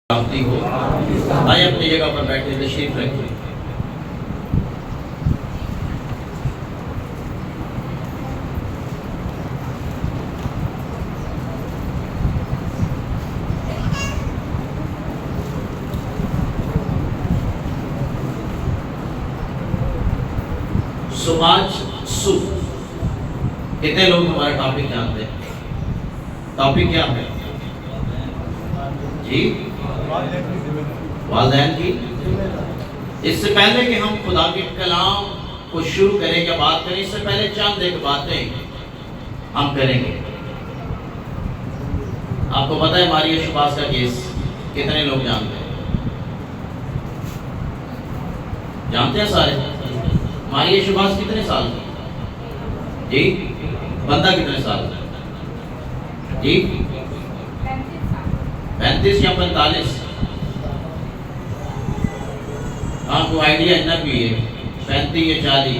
آتی ہو. آئے اپنی جگہ پر بیٹھے تشریف رکھیں. سو آج صبح کتنے لوگ ہمارا ٹاپک جانتے ہیں؟ ٹاپک کیا ہے جی؟ والدین کی. اس سے پہلے کہ ہم خدا کے کلام کو شروع کریں یا بات کریں، اس سے پہلے چند ایک باتیں ہم کریں گے. آپ کو پتہ ہے ماریہ شباز کا کیس کتنے لوگ جانتے ہیں؟ جانتے ہیں سارے؟ ماریہ شباز کتنے سال کی جی؟ بندہ کتنے سال کا جی؟ 35 یا 45؟ ہاں کو آئیڈیا اتنا بھی ہے 35 یا 40.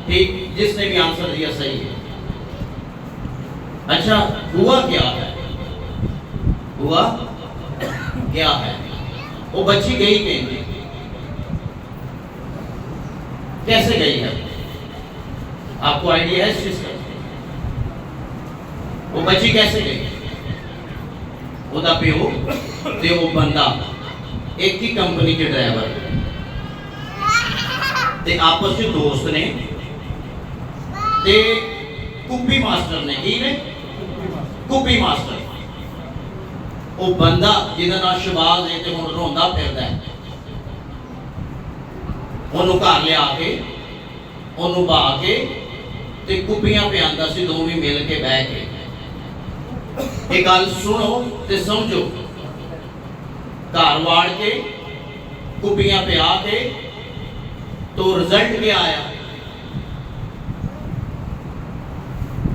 ٹھیک، جس نے بھی آنسر دیا صحیح ہے. اچھا ہوا کیا ہے؟ ہوا کیا ہے؟ وہ بچی گئی کہیں؟ کیسے گئی ہے؟ آپ کو آئیڈیا ہے اس چیز کا؟ وہ بچی کیسے گئی؟ ਉਹਦਾ ਪਿਓ ਤੇ ਉਹ ਬੰਦਾ ਇੱਕ ਹੀ ਕੰਪਨੀ ਦੇ ਡਰਾਈਵਰ ਤੇ ਆਪਸ ਵਿੱਚ ਦੋਸਤ ਨੇ ਤੇ ਕੁੱਪੀ ਮਾਸਟਰ ਨੇ. ਕੀ ਨੇ? ਕੁੱਪੀ ਮਾਸਟਰ. ਉਹ ਬੰਦਾ ਜਿਹਦਾ ਨਾਮ ਸ਼ਬਾਜ਼ ਹੈ ਤੇ ਹੁਣ ਰੋਂਦਾ ਫਿਰਦਾ ਹੈ, ਉਹਨੂੰ ਘਰ ਲਿਆ ਕੇ ਉਹਨੂੰ ਬਹਾ ਕੇ ਤੇ ਕੁੱਪੀਆਂ ਪਿਆਂਦਾ ਸੀ ਦੋਵੇਂ ਮਿਲ ਕੇ ਬਹਿ ਕੇ. ایک گل سنو تے سمجھو. گھر واڑ کے کپیاں پہ آ کے تو رزلٹ کیا آیا؟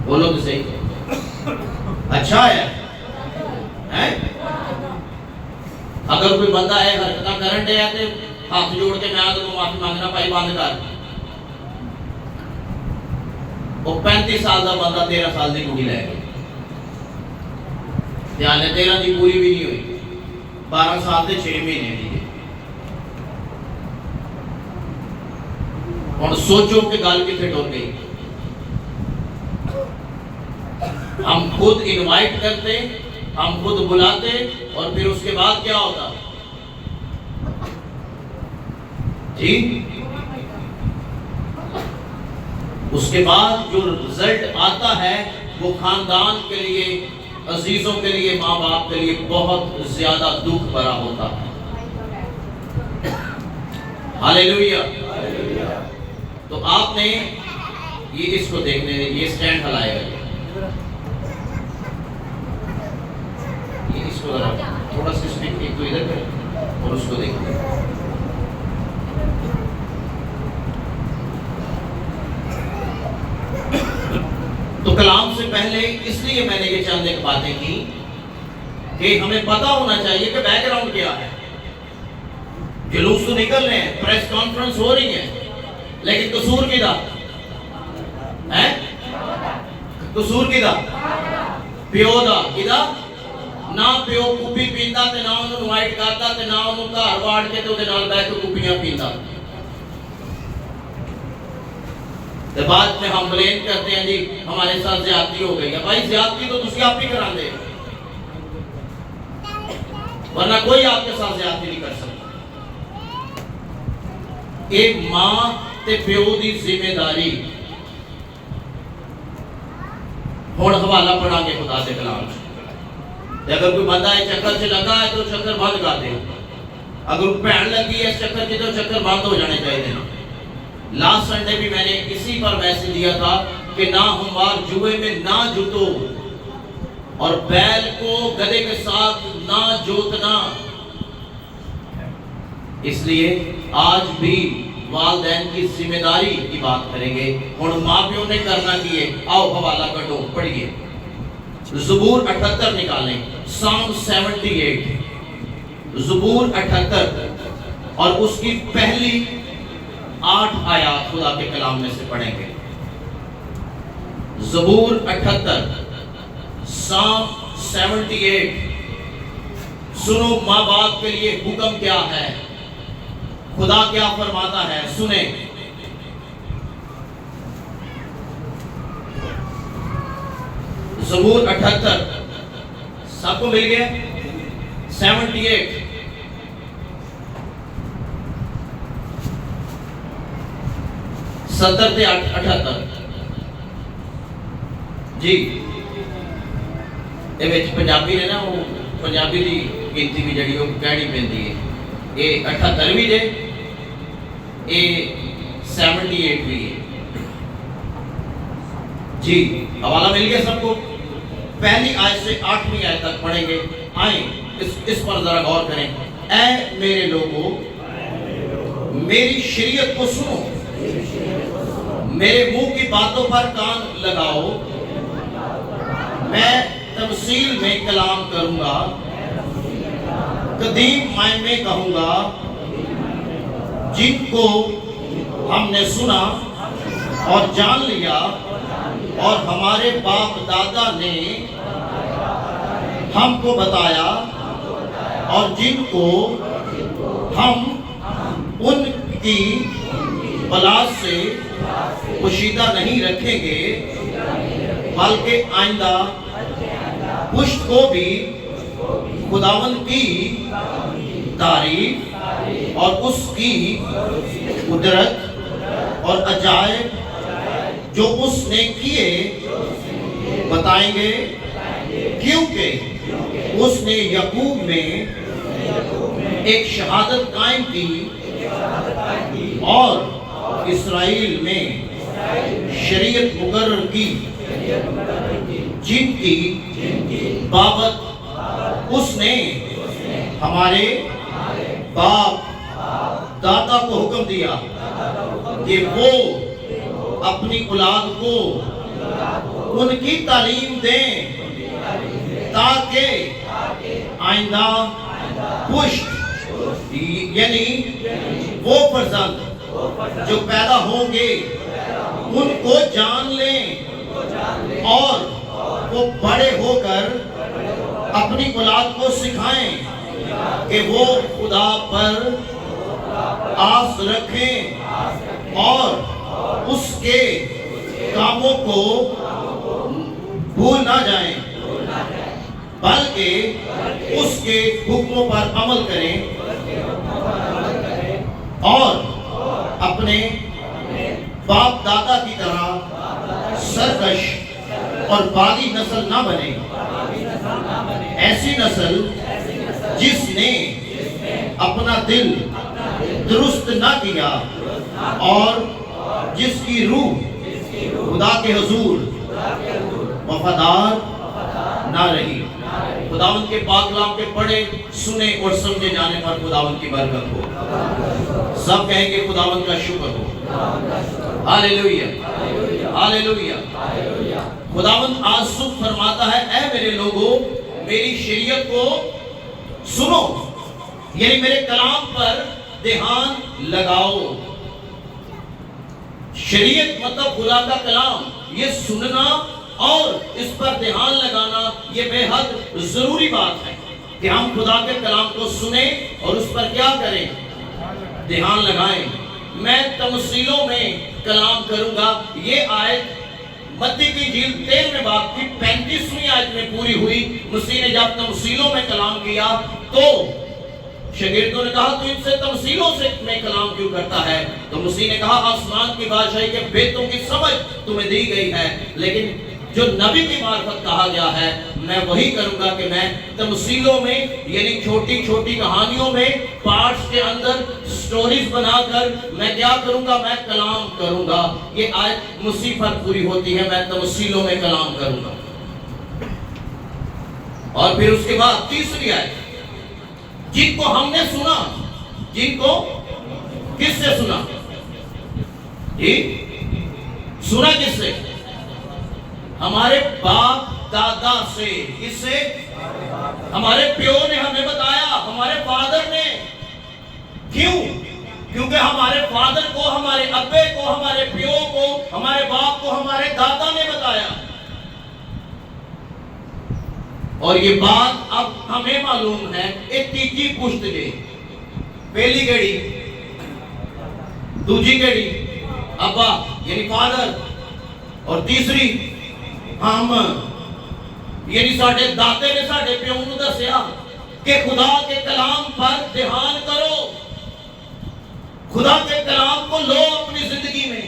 بولو تو صحیح. اچھا آیا ہے؟ اگر کوئی بندہ ہے حرکتاں کرن دے تے ہاتھ جوڑ کے میں تو معافی مانگنا بھائی بند کر. وہ 35 سال دا بندہ 13 سال دی کڑی لے گیا. دھیان 13 دی پوری بھی نہیں ہوئی، 12 سال تے 6 مہینے دی ہے. اور سوچو کہ گل کتنے ٹر گئی. ہم خود انوائٹ کرتے، ہم خود بلاتے، اور پھر اس کے بعد کیا ہوتا جی؟ اس کے بعد جو رزلٹ آتا ہے وہ خاندان کے لیے، عزیزوں کے لیے، ماں باپ کے لیے بہت زیادہ دکھ بھرا ہوتا ہے. ہاللیلویہ. تو آپ نے یہ اس کو دیکھنے، یہ سٹینڈ ہلائے گا، یہ اس کو تھوڑا سا اسپیک ایک تو ادھر کریں اور اس کو دیکھیں. تو کلام سے پہلے اس لیے میں نے یہ چند ایک باتیں کی کہ ہمیں پتہ ہونا چاہیے کہ بیک گراؤنڈ کیا ہے. جلوس تو نکل رہے ہیں، پریس کانفرنس ہو رہی ہے، لیکن قصور کدا ہے؟ قصور کدا؟ پیو دا. کدا؟ نہ پیو کپی پیندا تے نہ انہوں انوائٹ کرتا تے نہ انہوں گھر واڑ کے تے نال بیٹھ کے کپیاں پیندا. بعد میں ہم بلیم کرتے ہیں جی ہمارے ساتھ زیادتی ہو گئی ہے. بھائی زیادتی تو تسی آپ ہی کرا دے، ورنہ کوئی آپ کے ساتھ زیادتی نہیں کر سکتا. ایک ماں تے پیو دی ذمہ داری. ہن حوالہ پڑھا گے خدا دے کلام سے. اگر کوئی بندہ ہے چکر سے لگا ہے تو چکر بند کر دے. اگر بہن لگی ہے اس چکر کی تو چکر بند ہو جانے چاہیے. لاسٹ سنڈے بھی میں نے اسی پر میسج دیا تھا کہ نہ ہموار جوئے میں نہ جتو، اور بیل کو گدے کے ساتھ نہ جوتنا. اس لیے آج بھی والدین کی ذمہ داری کی بات کریں گے. اور ماں پیوں نے کرنا کیے. آؤ حوالہ کٹو پڑھیے. زبور 78 نکالیں، سام 78. زبور 78 اور اس کی پہلی 8 آیات خدا کے کلام میں سے پڑھیں گے. زبور 78، سام 78. سنو ماں باپ کے لیے حکم کیا ہے، خدا کیا فرماتا ہے، سنیں۔ زبور 78 سب کو مل گیا؟ 78 70 تے 78 جی یہ وچ پنجابی نے نا وہ پنجابی دی گنتی بھی جڑی وہ کہنی پیندی ہے، یہ 78 بھی ہے، یہ 78 بھی ہے جی۔ حوالہ مل گیا سب کو؟ پہلی آیت سے 8ویں آیت تک پڑھیں گے، آئیں اس پر ذرا غور کریں۔ اے میرے لوگوں میری شریعت کو سنو، میرے منہ کی باتوں پر کان لگاؤ، میں تمثیل میں کلام کروں گا، قدیم معنی میں کہوں گا، جن کو ہم نے سنا اور جان لیا اور ہمارے باپ دادا نے ہم کو بتایا، اور جن کو ہم ان کی اولاد سے پوشیدہ نہیں رکھیں گے، بلکہ آئندہ پشت کو بھی خداوند کی تعریف اور اس کی قدرت اور عجائب جو اس نے کیے بتائیں گے، کیونکہ اس نے یعقوب میں ایک شہادت قائم کی اور اسرائیل میں شریعت مقرر کی، جن کی بابت اس نے ہمارے باپ دادا کو حکم دیا کہ وہ اپنی اولاد کو ان کی تعلیم دیں، تاکہ آئندہ پشت یعنی وہ فرزند جو پیدا ہوں گے ان کو جان لیں، اور وہ بڑے ہو کر اپنی اولاد کو سکھائیں کہ وہ خدا پر آس رکھیں اور اس کے کاموں کو بھول نہ جائیں، بلکہ اس کے حکموں پر عمل کریں اور اپنے باپ دادا کی طرح سرکش اور باغی نسل نہ بنے، ایسی نسل جس نے اپنا دل درست نہ کیا اور جس کی روح خدا کے حضور وفادار نہ رہی۔ خداوند کے پاک کلام کے پڑھے سنے اور سمجھے جانے پر خداوند کی برکت ہو، سب کہیں گے خداوند کا شکر ہو۔ ہاللیلویہ ہاللیلویہ۔ خداوند آج صبح فرماتا ہے، اے میرے لوگوں میری شریعت کو سنو، یعنی میرے کلام پر دھیان لگاؤ۔ شریعت مطلب خدا کا کلام، یہ سننا اور اس پر دھیان لگانا یہ بے حد ضروری بات ہے کہ ہم خدا کے کلام کو سنیں اور اس پر کیا کریں، دھیان لگائیں۔ میں تمثیلوں میں کلام کروں گا، یہ آیت متی کی جلد 13 باب کی 35ویں آیت میں پوری ہوئی۔ مسیح نے جب تمثیلوں میں کلام کیا تو شاگردوں نے کہا تو ان سے تمثیلوں سے میں کلام کیوں کرتا ہے؟ تو مسیح نے کہا آسمان کی بادشاہی کے بھیدوں کی سمجھ تمہیں دی گئی ہے، لیکن جو نبی کی معرفت کہا گیا ہے میں وہی کروں گا کہ میں تمثیلوں میں یعنی چھوٹی چھوٹی کہانیوں میں پارٹس کے اندر سٹوریز بنا کر میں کیا کروں گا، میں کلام کروں گا۔ یہ آیت مسیح پر پوری ہوتی ہے، میں تمثیلوں میں کلام کروں گا۔ اور پھر اس کے بعد تیسری آیت، جن کو ہم نے سنا، جن کو کس سے سنا؟ جی سنا کس سے؟ ہمارے باپ دادا سے۔ کس سے؟ ہمارے پیو نے ہمیں بتایا، ہمارے فادر نے۔ کیوں؟ کیونکہ ہمارے فادر کو، ہمارے ابے کو، ہمارے پیو کو، ہمارے باپ کو، ہمارے دادا نے بتایا۔ اور یہ بات اب ہمیں معلوم ہے یہ تیجی پشت جے پہلی گڑی دوجی گڑی ابا یعنی فادر اور تیسری ہم یعنی ساڑھے داتے نے ساڑھے پیوں دسیا کہ خدا کے کلام پر دھیان کرو، خدا کے کلام کو لو اپنی زندگی میں۔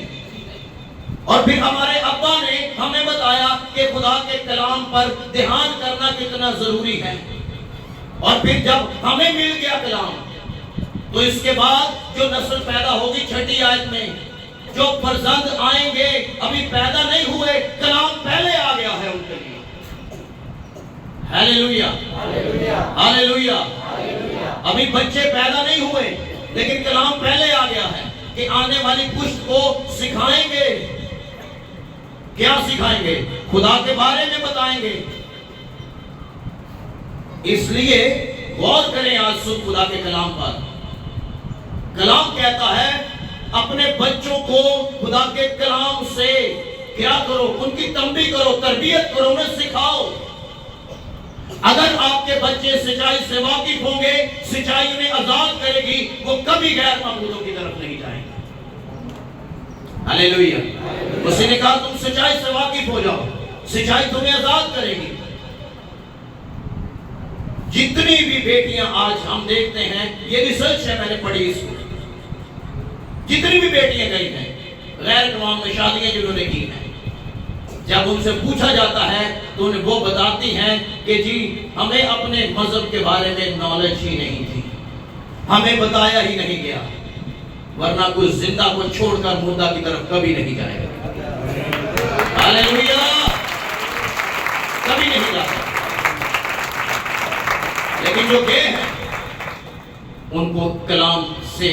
اور پھر ہمارے ابا نے ہمیں بتایا کہ خدا کے کلام پر دھیان کرنا کتنا ضروری ہے۔ اور پھر جب ہمیں مل گیا کلام تو اس کے بعد جو نسل پیدا ہوگی 6 آیت میں جو فرزند آئیں گے ابھی پیدا نہیں ہوئے، کلام پہلے آ گیا ہے ان کے لیے۔ Hallelujah hallelujah. ابھی بچے پیدا نہیں ہوئے لیکن کلام پہلے آ گیا ہے کہ آنے والی پشت کو سکھائیں گے۔ کیا سکھائیں گے؟ خدا کے بارے میں بتائیں گے۔ اس لیے غور کریں آج صبح خدا کے کلام پر۔ کلام کہتا ہے اپنے بچوں کو خدا کے کلام سے کیا کرو، ان کی تنبیہ کرو، تربیت کرو، انہیں سکھاؤ۔ اگر آپ کے بچے سچائی سے واقف ہوں گے، سچائی انہیں آزاد کرے گی، وہ کبھی غیر معبودوں کی طرف نہیں جائیں گے۔ ہلیلویا۔ اسی نے کہا تم سچائی سے واقف ہو جاؤ، سچائی تمہیں آزاد کرے گی۔ جتنی بھی بیٹیاں آج ہم دیکھتے ہیں، یہ ریسرچ ہے میں نے پڑھی اس کو، جتنی بھی بیٹیاں گئی ہیں غیر قوم میں شادیاں جنہوں نے کی ہیں، جب ان سے پوچھا جاتا ہے تو انہیں وہ بتاتی ہیں کہ جی ہمیں اپنے مذہب کے بارے میں نالج ہی نہیں تھی، ہمیں بتایا ہی نہیں گیا، ورنہ کوئی زندہ کو چھوڑ کر مردہ کی طرف کبھی نہیں جائے گا۔ ہاللیلویا، کبھی نہیں جا سکتا۔ لیکن جو گئے ہیں ان کو کلام سے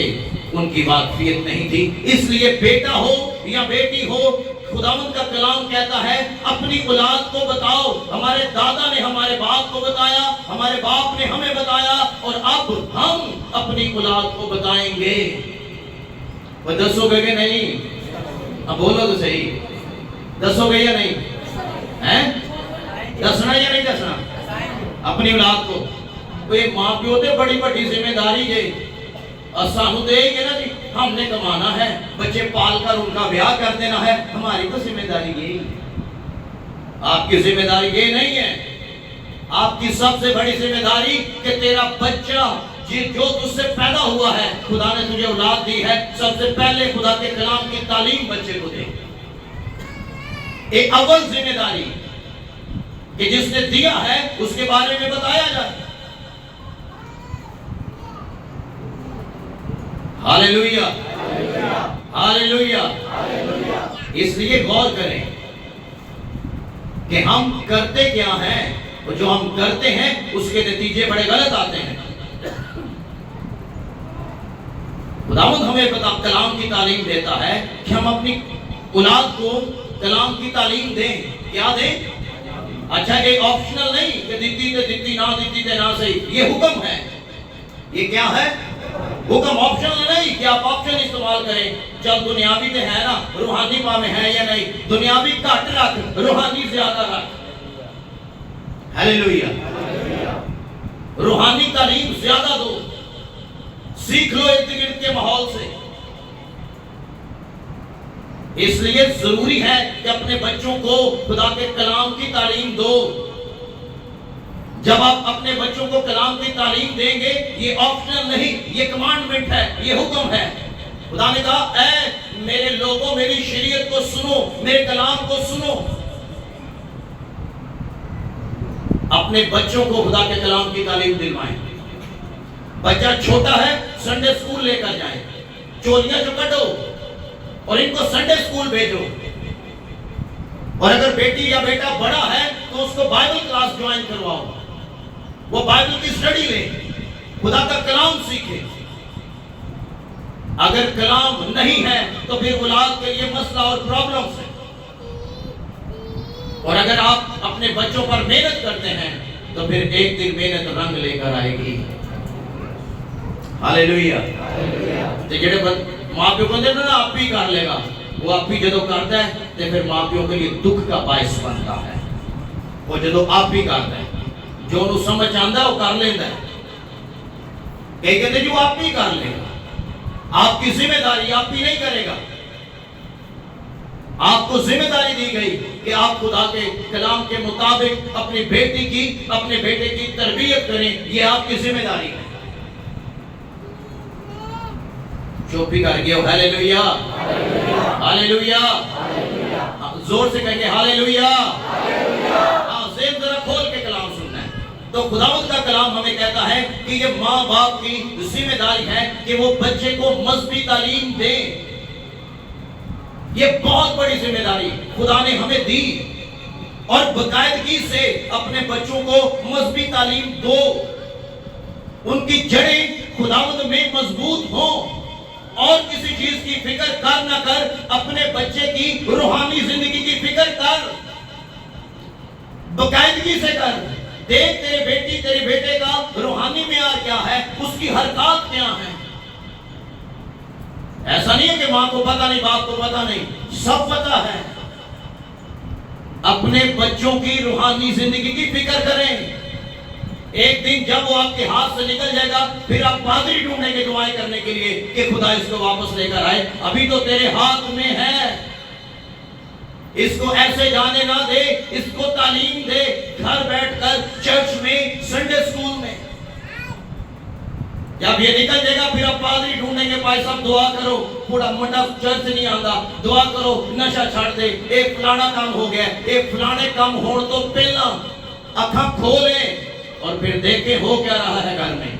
ان کی واقفیت نہیں تھی، اس لیے بیٹا ہو یا بیٹی ہو، خداوند کا کلام کہتا ہے اپنی اولاد کو بتاؤ۔ ہمارے دادا نے ہمارے باپ کو بتایا، ہمارے باپ نے ہمیں بتایا، اور اب ہم اپنی اولاد کو بتائیں گے۔ وہ دسو گے کہ نہیں؟ اب بولو تو صحیح، دسو گے یا نہیں؟ دسنا یا نہیں دسنا اپنی اولاد کو؟ کوئی ماں پیو تے بڑی بڑی ذمہ داری گئی سانو دے گے نا جی، ہم نے کمانا ہے، بچے پال کر ان کا بیاہ کر دینا ہے، ہماری تو ذمہ داری یہی۔ آپ کی ذمہ داری یہ نہیں ہے، آپ کی سب سے بڑی ذمہ داری کہ تیرا بچہ جو تجھ سے پیدا ہوا ہے، خدا نے تجھے اولاد دی ہے، سب سے پہلے خدا کے کلام کی تعلیم بچے کو دے۔ ایک اول ذمہ داری کہ جس نے دیا ہے اس کے بارے میں بتایا جائے۔ ہاللیلویا ہاللیلویا۔ اس لیے غور کریں کہ ہم کرتے کیا ہیں، اور جو ہم کرتے ہیں اس کے نتیجے بڑے غلط آتے ہیں۔ خداوند ہمیں کلام کی تعلیم دیتا ہے کہ ہم اپنی اولاد کو کلام کی تعلیم دیں۔ کیا دیں؟ اچھا یہ آپشنل نہیں کہ دیتی تے دیتی، نہ دیتی تے نہ صحیح، یہ حکم ہے۔ یہ کیا ہے؟ حکم، آپشنل نہیں کہ آپ آپشن استعمال کریں۔ چل دنیاوی تے ہے نا، روحانی پا میں ہے یا نہیں، دنیاوی کٹ رکھ، روحانی زیادہ رکھ۔ ہلیلویا۔ روحانی تعلیم زیادہ دو، سیکھ لو ارد گرد کے ماحول سے۔ اس لیے ضروری ہے کہ اپنے بچوں کو خدا کے کلام کی تعلیم دو۔ جب آپ اپنے بچوں کو کلام کی تعلیم دیں گے، یہ آپشنل نہیں، یہ کمانڈمنٹ ہے، یہ حکم ہے۔ خدا نے کہا اے میرے لوگوں میری شریعت کو سنو، میرے کلام کو سنو۔ اپنے بچوں کو خدا کے کلام کی تعلیم دلوائیں۔ بچہ چھوٹا ہے، سنڈے اسکول لے کر جائیں، چولیاں جو کٹو اور ان کو سنڈے اسکول بھیجو۔ اور اگر بیٹی یا بیٹا بڑا ہے تو اس کو بائبل کلاس جوائن کرواؤ، وہ بائبل کی سٹڈی لے، خدا کا کلام سیکھے۔ اگر کلام نہیں ہے تو پھر اولاد کے لیے مسئلہ اور پرابلمز ہے۔ اور اگر آپ اپنے بچوں پر محنت کرتے ہیں تو پھر ایک دن محنت رنگ لے کر آئے گی۔ ہاللیلویا۔ تو جڑے ماں پیو کہتے ہیں نا آپ ہی کر لے گا، وہ آپ ہی جدو کرتا ہے تو پھر ماں پیو کے لیے دکھ کا باعث بنتا ہے۔ وہ جدو آپ ہی کرتا ہے جو انہوں سمجھ آندہ ہے وہ کر لیندہ ہے. کئی کہتے جو آپ نہیں کر لے گا, آپ کی ذمہ داری آپ بھی نہیں کرے گا. آپ کو ذمہ داری دی گئی کہ آپ خدا کے کلام کے مطابق اپنی اپنے بیٹے کی تربیت کریں. یہ آپ کی ذمہ داری ہے. چوپی کر گئے ہو ہاللیلویا, ہاللیلویا, زور سے کہیں گے ہاللیلویا. ذہن ذرا کھول کے کلام سننا ہے. تو خداوند کا کلام ہمیں کہتا ہے کہ یہ ماں باپ کی ذمہ داری ہے کہ وہ بچے کو مذہبی تعلیم دیں. یہ بہت بڑی ذمہ داری خدا نے ہمیں دی, اور باقاعدگی سے اپنے بچوں کو مذہبی تعلیم دو. ان کی جڑیں خداوند میں مضبوط ہوں, اور کسی چیز کی فکر کر نہ کر, اپنے بچے کی روحانی زندگی کی فکر کر, باقاعدگی سے کر. دیکھ تیرے بیٹی تیرے بیٹے کا روحانی معیار کیا ہے, اس کی حرکات کیا ہیں. ایسا نہیں ہے کہ ماں کو پتہ نہیں, باپ کو پتہ نہیں, سب پتہ ہے. اپنے بچوں کی روحانی زندگی کی فکر کریں. ایک دن جب وہ آپ کے ہاتھ سے نکل جائے گا, پھر آپ پادری ڈھونڈیں گے دعائیں کرنے کے لیے کہ خدا اس کو واپس لے کر آئے. ابھی تو تیرے ہاتھ میں ہے. اس کو ایسے جانے نہ دے, اس کو تعلیم دے گھر بیٹھ کر, چرچ میں, سنڈے اسکول میں. جب یہ نکل جائے گا پھر آپ پادری ڈھونڈیں گے, بھائی صاحب دعا کرو, بڑا منڈا چرچ نہیں آندا, دعا کرو نشہ چھاڑ دے, ایک فلانا کام ہو گیا, ایک فلانے کام ہونے تو پہلا اکھاں کھولیں اور پھر دیکھیں ہو کیا رہا ہے گھر میں.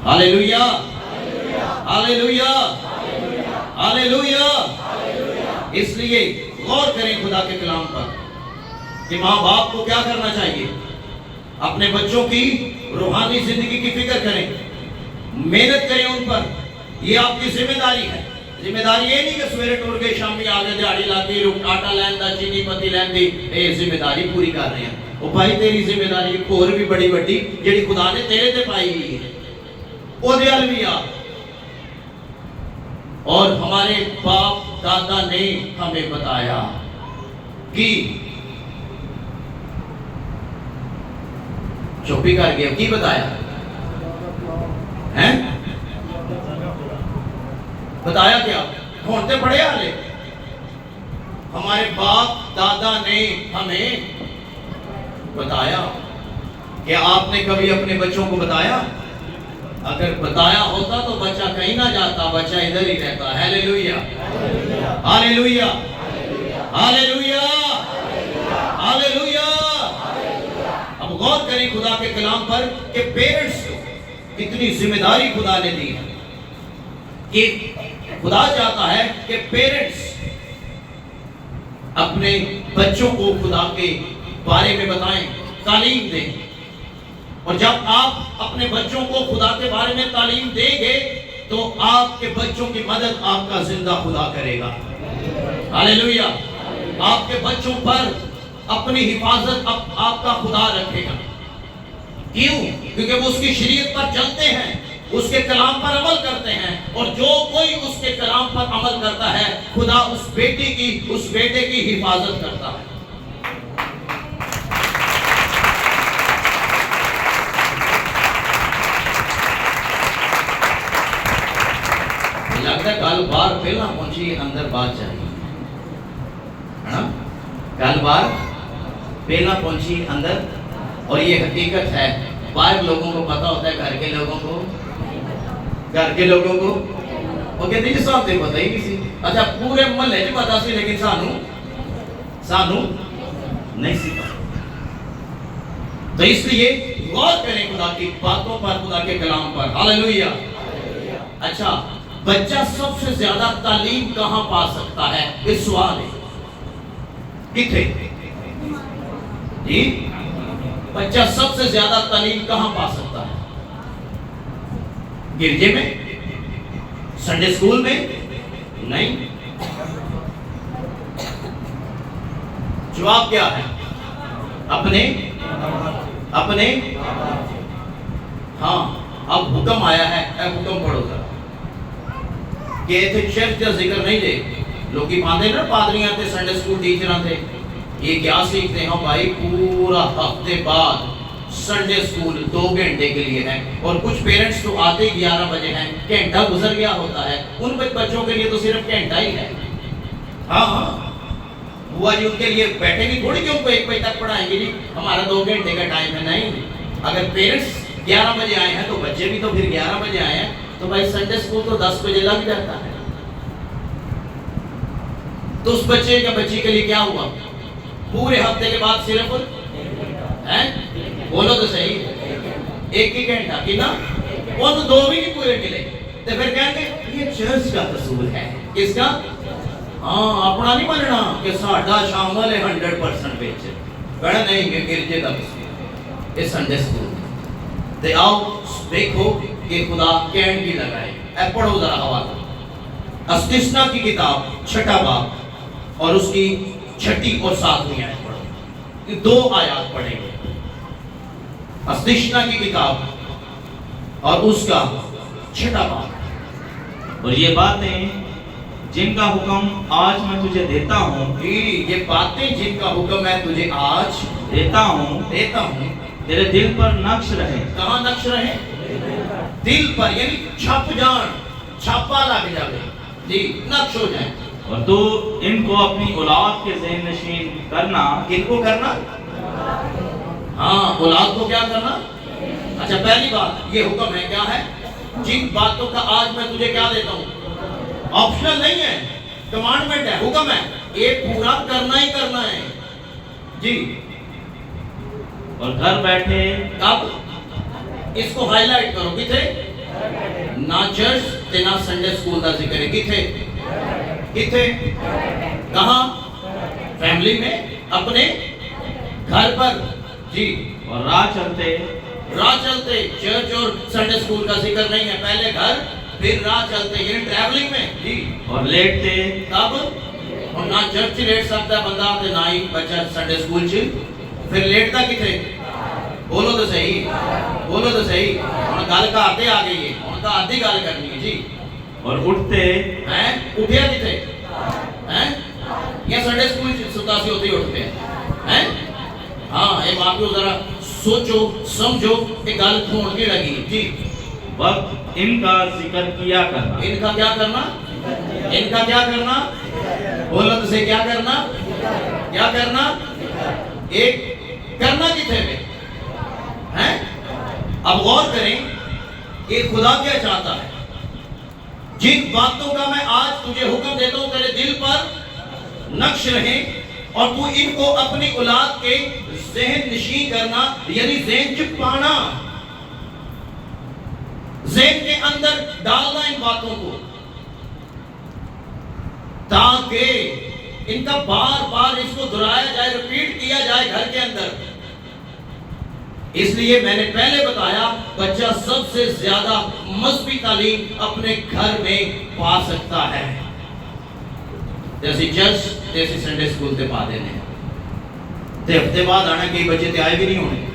ہاللیلویا, ہاللیلویا, ہاللیلویا. اس لیے غور کریں خدا کے کلام پر کہ ماں باپ کو کیا کرنا چاہیے. اپنے بچوں کی روحانی زندگی کی فکر کریں, محنت کریں ان پر. یہ آپ کی ذمہ داری ہے. ذمہ داری یہ نہیں کہ سویرے ٹور کے شامی آگے دیاڑی لاتی, آٹا لین دا, چینی پتی لین دی, یہ ذمہ داری پوری کر رہے ہیں. وہ بھائی تیری ذمہ داری ایک اور بھی بڑی بڑی جڑی خدا نے تیرے تے پائی ہوئی ہے, وہ دیال بھی آ. اور ہمارے باپ دادا نے ہمیں بتایا کہ چوپی کر گیا, کی بتایا ہیں, بتایا کیا ہوتے پڑے آلے. ہمارے باپ دادا نے ہمیں بتایا. کہ آپ نے کبھی اپنے بچوں کو بتایا؟ اگر بتایا ہوتا تو بچہ کہیں نہ جاتا, بچہ ادھر ہی رہتا. ہاللیلویا, ہاللیلویا, ہاللیلویا, ہاللیلویا. اب غور کریں خدا کے کلام پر کہ پیرنٹس کو کتنی ذمہ داری خدا نے دی ہے. کہ خدا چاہتا ہے کہ پیرنٹس اپنے بچوں کو خدا کے بارے میں بتائیں, تعلیم دیں. اور جب آپ اپنے بچوں کو خدا کے بارے میں تعلیم دیں گے تو آپ کے بچوں کی مدد آپ کا زندہ خدا کرے گا. ہاللیلویا. آپ کے بچوں پر اپنی حفاظت آپ کا خدا رکھے گا. کیوں؟ کیونکہ وہ اس کی شریعت پر چلتے ہیں, اس کے کلام پر عمل کرتے ہیں. اور جو کوئی اس کے کلام پر عمل کرتا ہے, خدا اس بیٹے کی حفاظت کرتا ہے. لگتا ہے گل بار پہلا پہنچی اندر بات چاہیے, ہے نا. گل بار پہلا پہنچی اندر, اور یہ حقیقت ہے. باہر لوگوں کو پتا ہوتا ہے, گھر کے لوگوں کو وہ کہتے ہیں جی صاحب سے پتا ہی نہیں سی. اچھا پورے محلے میں پتا سی, لیکن سانو نہیں سی پتا. تو اس لیے غور کریں خدا کی باتوں پر, خدا کے کلام پر. ہاللیلویا. اچھا بچہ سب سے زیادہ تعلیم کہاں پا سکتا ہے؟ اس سوال ہے کتنے جی بچہ سب سے زیادہ تعلیم کہاں پا سکتا ہے؟ گرجے میں, سنڈے اسکول میں نہیں. جواب کیا ہے؟ اپنے ہاں. اب حکم آیا ہے, اے حکم پڑھو ذرا کہ ایتھے چرچ کا ذکر نہیں دے. لوگ کی پاندے نا پادریاں تے سنڈے اسکول ٹیچراں تے یہ کیا سیکھتے ہیں بھائی؟ پورا ہفتے بعد سنڈے اسکول 2 گھنٹے کے لیے ہے، اور کچھ پیرنٹس تو آتے 11 بجے ہیں، گھنٹہ گزر گیا ہوتا ہے، ان بچوں کے لیے تو صرف گھنٹہ ہی ہے۔ ہاں بوا جی ان کے لیے بیٹھے گی تھوڑی کہ ان کو 1 بجے تک پڑھائیں گے جی ہمارا 2 گھنٹے کا ٹائم ہے، نہیں۔ اگر پیرنٹس 11 بجے آئے ہیں تو بچے بھی تو پھر 11 بجے آئے ہیں، تو بھائی سنڈے اسکول تو 10 بجے لگ جاتا ہے۔ تو اس بچے یا بچی کے لیے کیا ہوا؟ پورے ہفتے کے بعد صرف بولو تو صحیح 1 ہی گھنٹہ کی نا، وہ تو 2 بھی نہیں پورے ملے، تو پھر کہیں گے یہ چرچ کا قصور ہے۔ کس کا؟ ہاں اپنا نہیں بننا کہ ساڈا شامل ہے 100% بیچ بڑا نہیں کہ گرجے کا قصور یہ سنڈے اسکول تے آؤ دیکھو کہ خدا کہن کی لگائے۔ اے پڑھو ذرا حوالہ استثنا کی کتاب 6واں باب اور اس کی 6 اور 7 آیت پڑھو، یہ 2 آیات پڑھیں گے۔ استثنا کی کتاب اور اس کا 6واں باب۔ اور یہ باتیں جن کا حکم آج میں تجھے دیتا ہوں، یہ باتیں جن کا حکم میں تجھے آج دیتا ہوں تیرے دل پر نقش رہے۔ کہاں نقش رہے؟ دل پر، یعنی چھپ جان، چھاپا لگ جائے جی، نقش ہو جائے۔ اور تو ان کو اپنی اولاد کے ذہن نشین کرنا۔ کن کو کرنا؟ ہاں اولاد کو کیا کرنا؟ اچھا پہلی بات یہ حکم ہے، کیا ہے؟ جن باتوں کا آج میں تجھے کیا دیتا ہوں، آپشنل نہیں ہے، کمانڈمنٹ ہے، حکم ہے، یہ پورا کرنا ہی کرنا ہے جی۔ اور گھر بیٹھے اب اس کو ہائی لائٹ کرو، کتھے؟ نہ چرچ تے نہ سنڈے اسکول دا ذکر ہے، کتھے؟ کہاں؟ فیملی میں، اپنے گھر پر جی۔ اور راہ چلتے چرچ اور سنڈے اسکول کا ذکر نہیں ہے، پہلے گھر پھر راہ چلتے، یعنی ٹریولنگ میں جی۔ اور لیٹتے کب؟ اور نہ چرچ لیٹ سکتا ہے بندہ تے نہ ہی بچہ سنڈے اسکول چ، پھر لیٹتا کتھے؟ بولو تو صحیح، بولو تو صحیح، ہن گل کرتے آ گئی ہے، ہن تو آدھی گل کرنی ہے جی۔ اور اٹھتے ہیں، اٹھیا کتھے؟ ہیں یا سنڈے اسکول ستا سی ہوتے ہی اٹھتے ہیں؟ ہاں یہ باقی ذرا سوچو سمجھو کہ گل کھون کی لگی جی۔ وقت ان کا ذکر کیا کرنا۔ ان کا کیا کرنا؟ ان کا کیا کرنا؟ بولو تو سے کیا کرنا؟ کیا کرنا؟ ایک کرنا کتنے میں ہیں؟ اب غور کریں کہ خدا کیا چاہتا ہے؟ جن باتوں کا میں آج تجھے حکم دیتا ہوں تیرے دل پر نقش رہیں، اور تو ان کو اپنی اولاد کے ذہن نشین کرنا، یعنی ذہن چپانا، ذہن کے اندر ڈالنا ان باتوں کو، تاکہ ان کا بار بار اس کو دہرایا جائے، ریپیٹ کیا جائے گھر کے اندر۔ اس لیے میں نے پہلے بتایا بچہ سب سے زیادہ مذہبی تعلیم اپنے گھر میں پا سکتا ہے، جیسی چرچ جیسی سنڈے اسکول تے پا دینے تے ہفتے بعد آنا، کئی بچے تے آئے بھی نہیں ہونے۔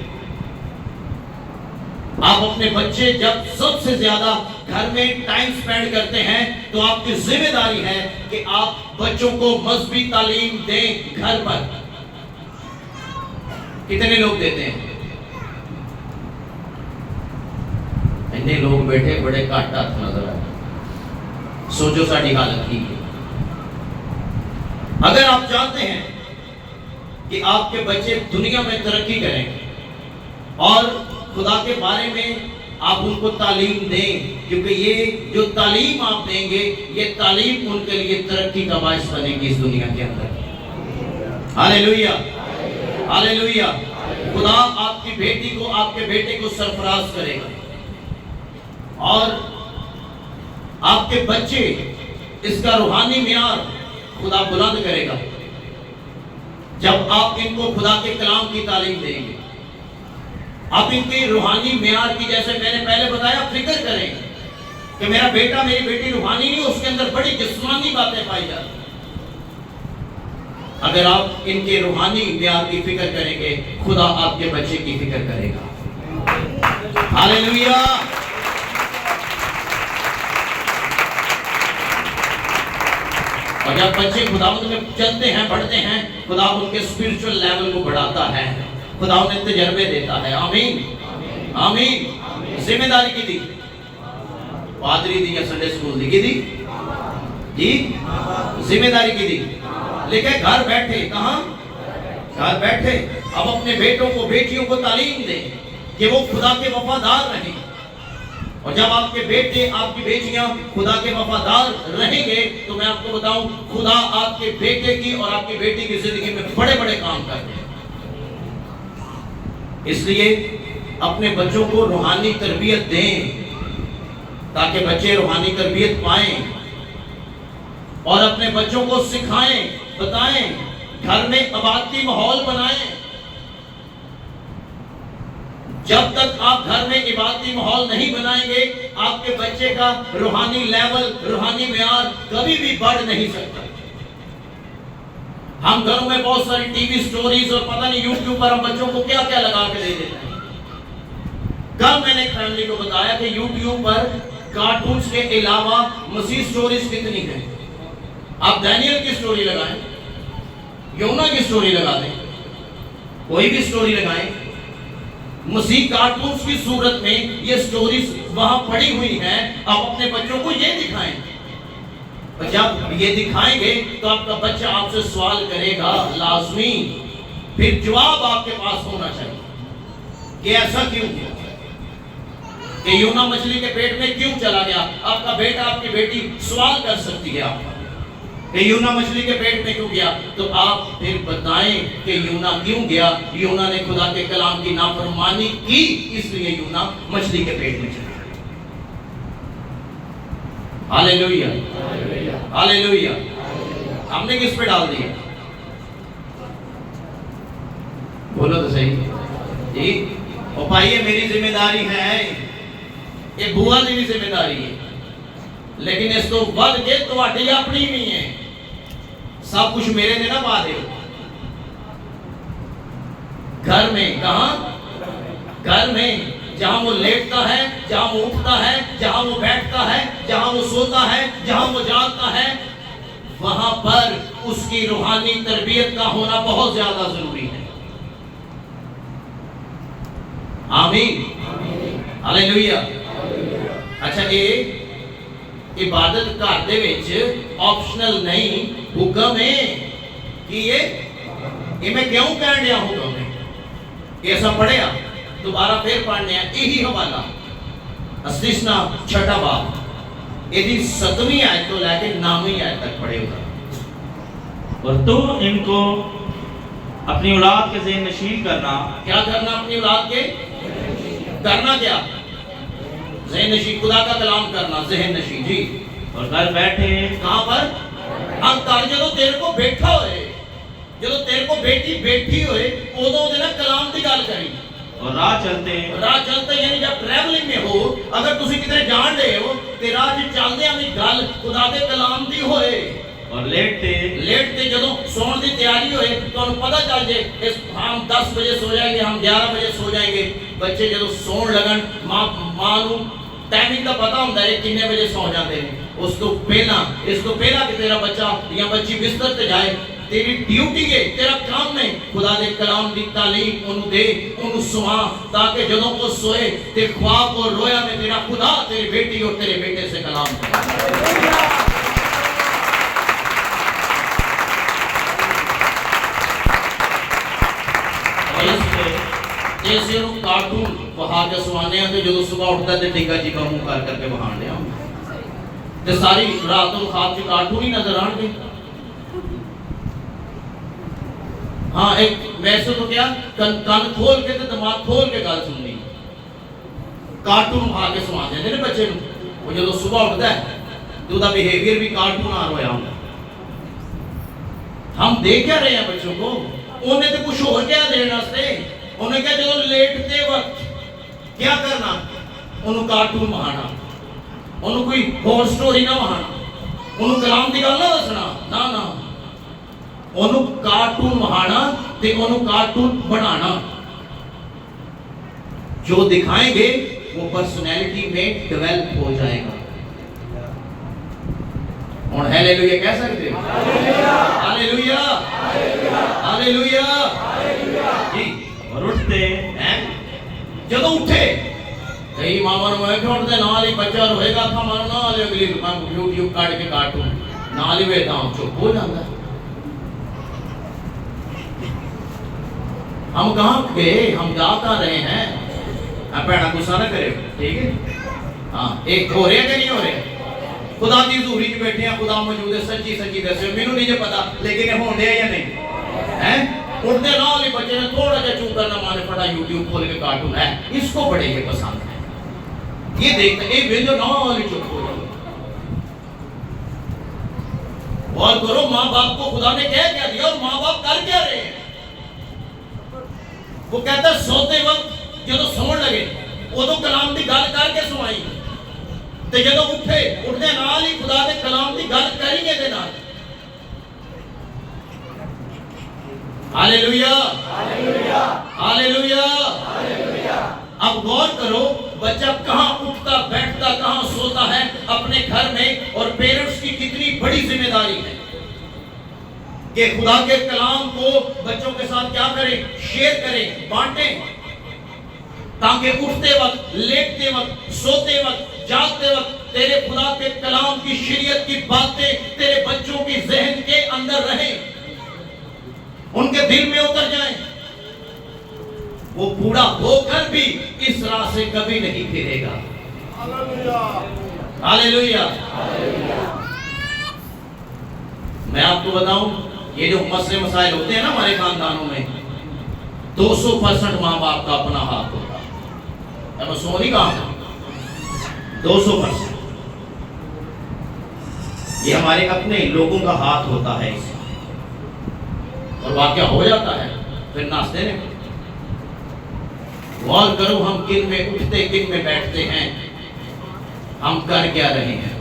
آپ اپنے بچے جب سب سے زیادہ گھر میں ٹائم سپینڈ کرتے ہیں تو آپ کی ذمہ داری ہے کہ آپ بچوں کو مذہبی تعلیم دیں گھر پر۔ کتنے لوگ دیتے ہیں؟ اتنے لوگ بیٹھے بڑے کٹ ہاتھ نظر آئے، سوچو ساڑی حالت کی ہے۔ اگر آپ چاہتے ہیں کہ آپ کے بچے دنیا میں ترقی کریں اور خدا کے بارے میں آپ ان کو تعلیم دیں، کیونکہ یہ جو تعلیم آپ دیں گے یہ تعلیم ان کے لیے ترقی کا باعث بنے گی اس دنیا کے اندر۔ ہاللیلویہ، ہاللیلویہ۔ خدا آپ کی بیٹی کو، آپ کے بیٹے کو سرفراز کرے گا، اور آپ کے بچے اس کا روحانی معیار خدا بلند کرے گا جب آپ ان کو خدا کے کلام کی تعلیم دیں گے۔ آپ ان کی روحانی معیار کی، جیسے میں نے پہلے بتایا، فکر کریں کہ میرا بیٹا میری بیٹی روحانی نہیں، اس کے اندر بڑی جسمانی باتیں پائی جاتی ہیں۔ اگر آپ ان کے روحانی معیار کی فکر کریں گے، خدا آپ کے بچے کی فکر کرے گا۔ ہاللیلویہ۔ اور جب بچے خداوند میں چلتے ہیں بڑھتے ہیں خدا ان کے اسپرچل لیول کو بڑھاتا ہے, خدا انہیں تجربے دیتا ہے. آمین آمین. ذمہ داری کی دی پادری دی یا سنڈے اسکول دی کی دی جی ذمہ داری کی دی لیکن گھر بیٹھے کہاں گھر بیٹھے اب اپنے بیٹوں کو بیٹیوں کو تعلیم دیں کہ وہ خدا کے وفادار رہیں. اور جب آپ کے بیٹے آپ کی بیٹیاں خدا کے وفادار رہیں گے تو میں آپ کو بتاؤں خدا آپ کے بیٹے کی اور آپ کی بیٹی کی زندگی میں بڑے بڑے کام کرتے ہیں. اس لیے اپنے بچوں کو روحانی تربیت دیں تاکہ بچے روحانی تربیت پائیں اور اپنے بچوں کو سکھائیں بتائیں, گھر میں عبادتی ماحول بنائیں. جب تک آپ گھر میں عبادتی ماحول نہیں بنائیں گے آپ کے بچے کا روحانی لیول روحانی معیار کبھی بھی بڑھ نہیں سکتا. ہم گھروں میں بہت ساری ٹی وی سٹوریز اور پتہ نہیں یوٹیوب پر ہم بچوں کو کیا کیا لگا کے دے دیتے ہیں. کل میں نے ایک فیملی کو بتایا کہ یوٹیوب پر کارٹونز کے علاوہ مسیح سٹوریز کتنی ہیں. آپ دانیل کی سٹوری لگائیں, یونا کی سٹوری لگا دیں, کوئی بھی سٹوری لگائیں, مسیح کارٹونز کی صورت میں یہ سٹوریز وہاں پڑی ہوئی ہیں. آپ اپنے بچوں کو یہ دکھائیں. جب یہ دکھائیں گے تو آپ کا بچہ آپ سے سوال کرے گا لازمی, پھر جواب آپ کے پاس ہونا چاہیے کہ ایسا کیوں کیا کہ یونا مچھلی کے پیٹ میں کیوں چلا گیا. آپ کا بیٹا آپ کی بیٹی سوال کر سکتی ہے آپ کہ یونا مچھلی کے پیٹ میں کیوں گیا, تو آپ پھر بتائیں کہ یونا کیوں گیا. یونا نے خدا کے کلام کی نافرمانی کی اس لیے یونا مچھلی کے پیٹ میں چلا. ہاللیلویا ہاللیلویا. ہم نے کس پہ ڈال دیا بولو تو صحیح جی. اور بھائی میری ذمہ داری ہے, یہ بوا دی بھی ذمہ داری ہے, لیکن اس کو بڑھ کے تواڈی اپنی نہیں ہے. سب کچھ میرے نے نہ پا دے. گھر میں کہاں گھر میں جہاں وہ لیٹتا ہے, جہاں وہ اٹھتا ہے, جہاں وہ بیٹھتا ہے, جہاں وہ سوتا ہے, جہاں وہ جاگتا ہے, وہاں پر اس کی روحانی تربیت کا ہونا بہت زیادہ ضروری ہے. آمین ہاللیلویا. اچھا یہ عبادت گھر دے وچ آپشنل نہیں, حکم ہے کہ یہ میں کیوں کہہ دیا حکم ہے. یہ سب پڑھیا دوبارہ پھر پڑھنے ہیں یہی حوالہ استثنا چھٹا باب یہ 7ویں آیت تو لے کے 9ویں آیت تک پڑھے ہوگا. اور تو ان کو اپنی اولاد کے ذہن نشین کرنا. کیا کرنا اپنی اولاد کے کرنا کیا ذہن نشین, خدا کا کلام کرنا ذہن نشین جی. اور گھر بیٹھے کہاں پر ہم کر جدو تیرے کو بیٹھا ہوئے, جدو تیرے کو بیٹی بیٹھی ہوئے ادو دے نا کلام کی گل کری. اور راہ چلتے یعنی جب ٹریولنگ میں ہو, اگر تسی کدھر جان رہے ہو تے راہ وچ چلدے ہمیں گل خدا دے کلام دی ہوئے. اور لیٹتے جدو سون دی تیاری ہوئے تو انہوں پتہ چل جائے ہم 10 بجے سو جائیں گے, ہم 11 بجے سو جائیں گے. بچے جدو سون لگن ماں نو ٹائمنگ کا پتہ ہوتا ہے کتنے بجے سو جاتے ہیں. اس کو پہلا کہ تیرا بچہ یا بچی بستر تے جائے, تیری ڈیوٹی ہے, تیرا کام ہے خدا دے کلام دی تعلیم انہوں دے, انہوں سوا, تاکہ جدوں وہ سوئے تے خواب اور رویا میں تیرا خدا تیری بیٹی اور تیرے بیٹے سے کلام کرے. جیسے وہ کارٹون بہا کے سوانے ہیں تو جدو صبح اٹھتا ہے ٹھیکا جی کا منہ کر کے بہان لیا تو ساری رات و خواب سے کارٹون ہی نظر آن گے. ہاں ایک ویسے تو کیا کان کھول کے تو دماغ کھول کے گل سننی, کارٹون بہا کے سوا دیں نا بچے نو. وہ جدو صبح اٹھتا ہے تو دا بیہیویئر بھی کارٹون آ رہا ہے. ہم دیکھ کیا رہے ہیں بچوں کو, انہیں تو کچھ اور کیا دینا سے, انہیں کیا جو لیٹتے وقت کیا کرنا, انہوں کارٹون بہانا, انہوں کوئی اور سٹوری نہ بہانا, انہوں کلام دی گل نہ دسنا, نہ انہوں کارٹون بہانا تے انہوں کارٹون بنانا. جو دکھائیں گے وہ پرسنالٹی میں ڈیولپ ہو جائے گا. ہوں ہیلیلویا کہہ سکتے ہو؟ ہیلیلویا ہیلیلویا جی اور اٹھتے ہیں جدو اٹھے کئی ماما نے میں اٹھتے نال ہی بچہ روئے گا تھا مارا نال اگلی یوٹیوب کاٹ کے کاٹوں نال ہی بیٹھا ہوں چپ ہو جاتا ہے ہم کہاں گئے ہم جا کہاں رہے ہیں پیڑا غصہ نہ کرے ٹھیک ہے ہاں ایک ہو رہے کہ نہیں ہو رہے خدا دی حضوری چ بیٹھے ہیں خدا موجود ہے سچی سچی دسو مینوں نہیں جو پتا لیکن یہ ہون دے یا نہیں ہیں اٹھتے نال ہی بچے نے تھوڑا جا چوں کرنا مانے پڑا یوٹیوب کھول کے کارٹون ہے اس کو بڑے یہ پسند ہے یہ دیکھتے ہیں ویڈیو نال ہی چپ ہو جائے اور کرو ماں باپ کو خدا نے کہہ کیا دیا اور ماں باپ کر کیا رہے ہیں وہ کہتا ہے سوتے وقت جدو سون لگے ادو کلام دی گل کر کے سوائی تے جدو اٹھے اٹھنے نال ہی خدا دے کلام دی گل کریں گے دے نال ہالےلویا ہالےلویا اب غور کرو بچہ کہاں اٹھتا بیٹھتا کہاں سوتا ہے اپنے گھر میں اور پیرنٹس کی کتنی بڑی ذمہ داری ہے کہ خدا کے کلام کو بچوں کے ساتھ کیا کریں شیئر کریں بانٹیں تاکہ اٹھتے وقت لیٹتے وقت سوتے وقت جاگتے وقت تیرے خدا کے کلام کی شریعت کی باتیں تیرے بچوں کی ذہن کے اندر رہیں ان کے دل میں اتر جائیں وہ بوڑھا ہو کر بھی اس راہ سے کبھی نہیں پھرے گا ہالےلویا میں آپ کو بتاؤں یہ جو مسئلے مسائل ہوتے ہیں نا ہمارے خاندانوں میں 200% ماں باپ کا اپنا ہاتھ ہوتا ہے میں سو نہیں کہا 200% یہ ہمارے اپنے لوگوں کا ہاتھ ہوتا ہے اس اور واقعہ ہو جاتا ہے پھر ناچتے ہیں غور کرو ہم کن میں اٹھتے کن میں بیٹھتے ہیں ہم کر کیا رہے ہیں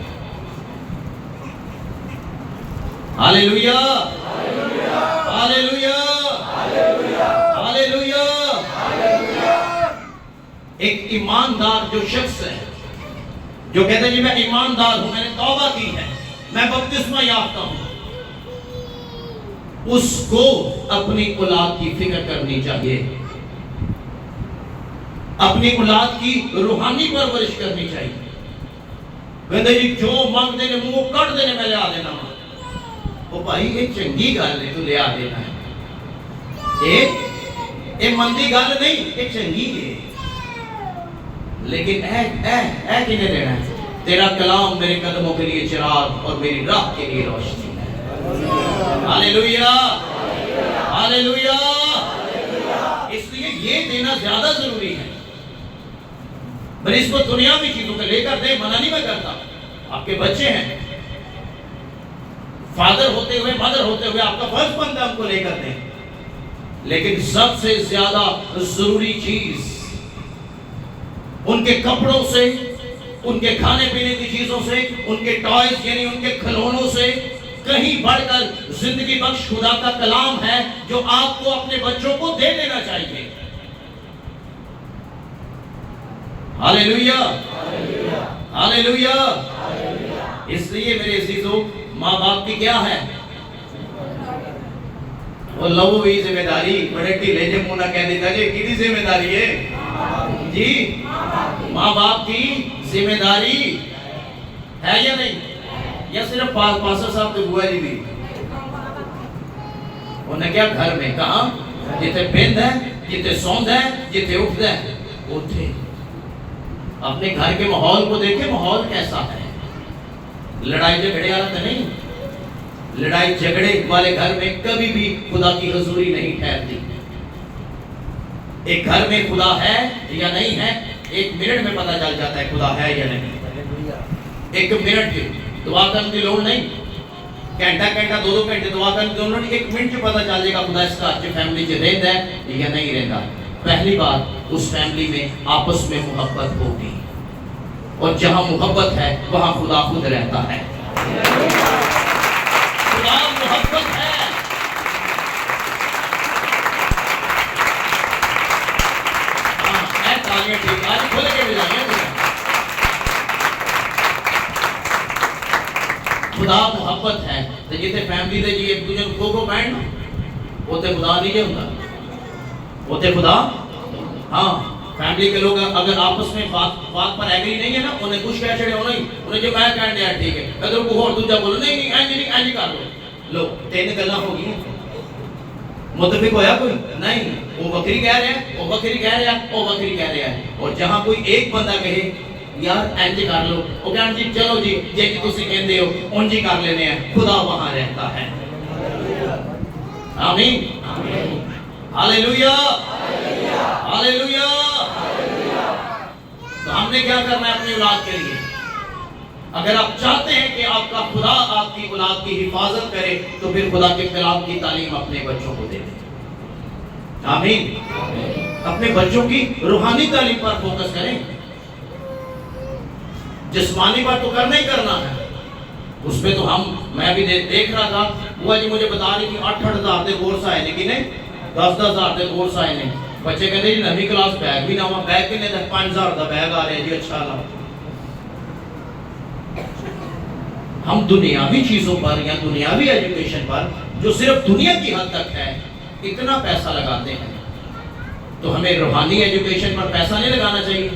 ہالےلویا ہالےلویا ہالےلویا ایک ایماندار جو شخص ہے جو کہتا ہے جی میں ایماندار ہوں میں نے توبہ کی ہے میں بپتسمہ یافتہ ہوں اس کو اپنی اولاد کی فکر کرنی چاہیے اپنی اولاد کی روحانی پرورش کرنی چاہیے کہتے جی جو مانگ دینے منہ کٹ دینے میں لے آ دینا وہ بھائی یہ چنگی گل ہے تو لے آ دینا ہے یہ مندی گل نہیں یہ چنگی ہے لیکن اے کنے دینا ہے تیرا کلام میرے قدموں کے لیے چراغ اور میری راہ کے لیے روشنی ہے ہالےلویا ہالےلویا اس لیے یہ دینا زیادہ ضروری ہے بھلے اس کو دنیاوی چیزوں پہ لے کر دے منع نہیں میں کرتا آپ کے بچے ہیں فادر ہوتے ہوئے مدر ہوتے ہوئے آپ کا فرض بنتا ہے ان کو لے کر دیں لیکن سب سے زیادہ ضروری چیز ان کے کپڑوں سے ان کے کھانے پینے کی چیزوں سے ان کے ٹوائز یعنی ان کے کھلونوں سے کہیں بڑھ کر زندگی بخش خدا کا کلام ہے جو آپ کو اپنے بچوں کو دے دینا چاہیے ہالےلویا ہالےلویا اس لیے میرے عزیزوں ماں باپ کی کیا ہے وہ لوگوں کی ذمہ داری بڑے ٹھیلے جے منہ نہ کہہ دیتا جی کدی ذمہ داری ہے جی ماں باپ کی ذمہ داری ہے یا نہیں یا صرف پاسر صاحب تو بوا جی دی انہیں کیا گھر میں کہاں جتے بند ہے جتے سوند ہے جتے اٹھد ہے اٹھے اپنے گھر کے ماحول کو دیکھیں ماحول کیسا ہے لڑائی جھگڑے والا تو نہیں لڑائی جھگڑے والے گھر میں کبھی بھی خدا کی حضوری نہیں ٹھہرتی ایک گھر میں خدا ہے یا نہیں ہے ایک منٹ میں پتہ چل جاتا ہے خدا ہے یا نہیں ایک منٹ کی دعا کرنے کی لوڑ نہیں گھنٹہ دو گھنٹے دعا کرنے کی لوڑ نہیں ایک منٹ میں پتہ چل جائے گا خدا اس کا اچھی فیملی سے رہتا ہے یا نہیں رہتا پہلی بات اس فیملی میں آپس میں محبت ہوگی اور جہاں محبت ہے وہاں خدا خود رہتا ہے خدا محبت ہے تالیاں ٹھیک آج کھل کے بھی جائیں خدا محبت ہے تو جیتے فیملی دے جی ایک دوسرے کو کو بینڈ وہ تے خدا نہیں ہوتا، وہ تے خدا ہاں فیملی کے لوگ اگر آپس میں بات پر ایگری نہیں ہے نا انہیں کچھ کہہ چھڑے ہونا ہی انہیں جو میں کہنے دیا ٹھیک ہے اگر کو اور دوجا بولو نہیں اینج کر لو لو تین گلاں ہو گئی متفق ہویا کوئی نہیں، وہ بکری کہہ رہے ہیں وہ بکری کہہ رہے ہیں وہ بکری کہہ رہے ہیں، اور جہاں کوئی ایک بندہ کہے یار اینج کر لو وہ کہن جی چلو جی جے کہ تسی کہندے ہو اونج ہی کر لینے ہیں، خدا وہاں رہتا ہے۔ آمین ہاللیلویا ہاللیلویا۔ تو ہم نے کیا کرنا ہے اپنی اولاد کے لیے؟ اگر آپ چاہتے ہیں کہ آپ کا خدا آپ کی اولاد کی حفاظت کرے تو پھر خدا کے کلام کی تعلیم اپنے بچوں کو دے دیں۔ آمین۔ اپنے بچوں کی روحانی تعلیم پر فوکس کریں، جسمانی پر تو کرنا ہی کرنا ہے، اس پہ تو میں بھی دیکھ رہا تھا وہ جی مجھے بتا رہی تھی 8,000 دے کورس آئے لیکن 10,000 دے کورس آئے نہیں، بچے کہتے جی نویں کلاس بیگ بھی نہ ہوا، بیگ کنے 5,000 دا بیگ آ رہے جی اچھا لگا۔ ہم دنیاوی چیزوں پر یا دنیاوی ایجوکیشن پر جو صرف دنیا کی حد تک ہے اتنا پیسہ لگاتے ہیں، تو ہمیں روحانی ایجوکیشن پر پیسہ نہیں لگانا چاہیے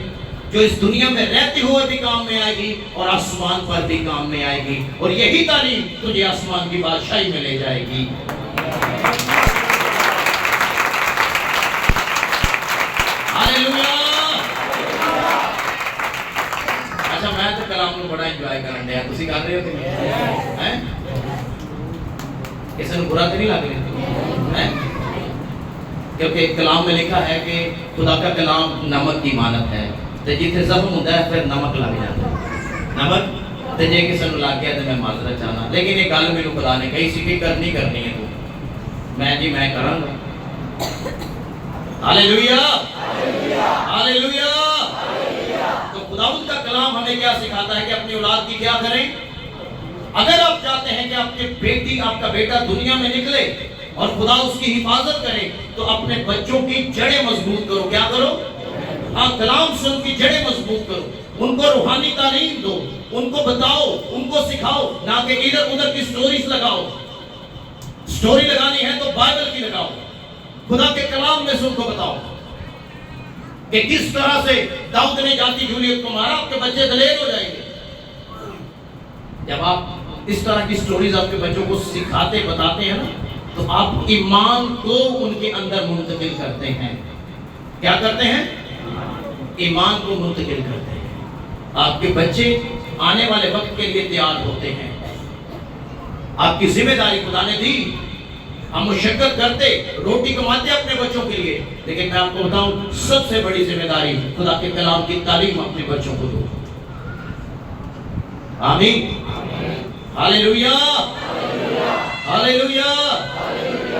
جو اس دنیا میں رہتے ہوئے بھی کام میں آئے گی اور آسمان پر بھی کام میں آئے گی، اور یہی تعلیم تجھے آسمان کی بادشاہی میں لے جائے گی۔ ہاللیلویا۔ اچھا میں تو کلام کو بڑا انجوائے کرن دیا، تسی کر رہے ہو کہ نہیں؟ کسی نے برا تو نہیں لگ رہا؟ کیونکہ کلام میں لکھا ہے کہ خدا کا کلام نمک کی مانت ہے، تو جیتے زخم ہوتا ہے پھر نمک لگ جاتا ہے، نمک تو جے کسی نے لگ گیا تو میں معذرت چاہنا، لیکن یہ گل میرے خدا نے کہی سی کہ کرنی ہے تو میں کراں گا۔ ہاللیلویا ہاللیلویا۔ تو خداوند کا کلام ہمیں کیا سکھاتا ہے کہ اپنی اولاد کی کیا کریں؟ اگر آپ چاہتے ہیں کہ آپ کے بیٹی آپ کا بیٹا دنیا میں نکلے اور خدا اس کی حفاظت کرے تو اپنے بچوں کی جڑیں مضبوط کرو۔ کیا کرو؟ ہاں کلام سے ان کی جڑیں مضبوط کرو، ان کو روحانی تعلیم دو، ان کو بتاؤ، ان کو سکھاؤ، نہ کہ ادھر ادھر کی سٹوریز لگاؤ۔ سٹوری لگانی ہے تو بائبل کی لگاؤ، خدا کے کلام میں سے ان کو بتاؤ کہ کس طرح سے داؤد نے جاتی جولیت کو مارا، آپ کے بچے دلیر ہو جائیں گے۔ جب آپ اس طرح کی سٹوریز آپ کے بچوں کو سکھاتے بتاتے ہیں نا تو آپ ایمان کو ان کے اندر منتقل کرتے ہیں۔ کیا کرتے ہیں؟ ایمان کو منتقل کرتے ہیں۔ آپ کے بچے آنے والے وقت کے لیے تیار ہوتے ہیں۔ آپ کی ذمہ داری خدا نے دی، ہم مشقت کرتے روٹی کماتے اپنے بچوں کے لیے، لیکن میں آپ کو بتاؤں سب سے بڑی ذمہ داری خدا کے کلام کی تعلیم اپنے بچوں کو دو۔ آمین ہاللیلویا ہاللیلویا۔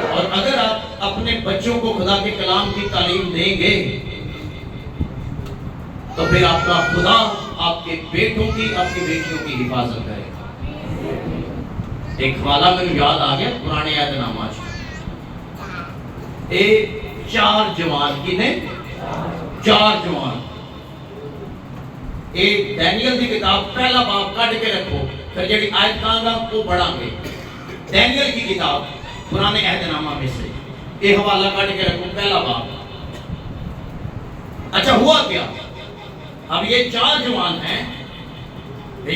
اور اگر آپ اپنے بچوں کو خدا کے کلام کی تعلیم دیں گے تو پھر آپ کا خدا آپ کے بیٹوں کی آپ کی بیٹیوں کی حفاظت کرے گا۔ ایک حوالہ میں یاد آ گیا پرانے عہد نامہ سے، چار جوان کی نے چار جوان، ایک دانیل کی کتاب پہلا باب کٹ کے رکھو، پھر جڑی آیت کہاں وہ پڑھا گے۔ دانیل کی کتاب پرانے عہد نامہ میں سے یہ حوالہ کٹ کے رکھو، پہلا باب۔ اچھا ہوا کیا؟ اب یہ چار جوان ہیں،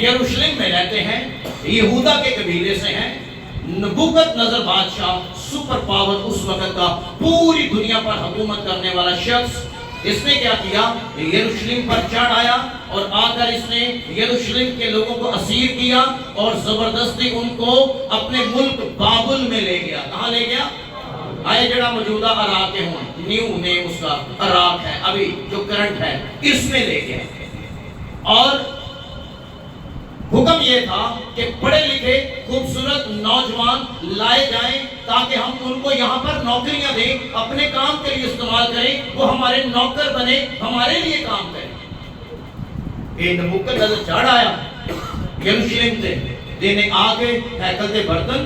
یروشلم میں رہتے ہیں، یہودا کے قبیلے سے ہیں۔ نبوکت نظر بادشاہ سپر پاور اس وقت کا پوری دنیا پر حکومت کرنے والا شخص، اس نے کیا کیا؟ یروشلم پر چڑھ آیا اور آ کر اس نے یروشلم کے لوگوں کو اسیر کیا اور زبردستی ان کو اپنے ملک بابل میں لے گیا۔ کہاں لے گیا؟ آئے جڑا موجودہ عراق کے ہوں، نیو نیم اس کا عراق ہے ابھی جو کرنٹ ہے، اس میں لے گیا۔ اور حکم یہ تھا کہ پڑھے لکھے خوبصورت نوجوان لائے جائیں تاکہ ہم ان کو یہاں پر نوکریاں دیں، اپنے کام کے لیے استعمال کریں، وہ ہمارے نوکر بنے، ہمارے لیے کام کریں۔ یہ نبوکدنصر چڑھ آیا یروشلم سے، دینے آگے ہیکل دے برتن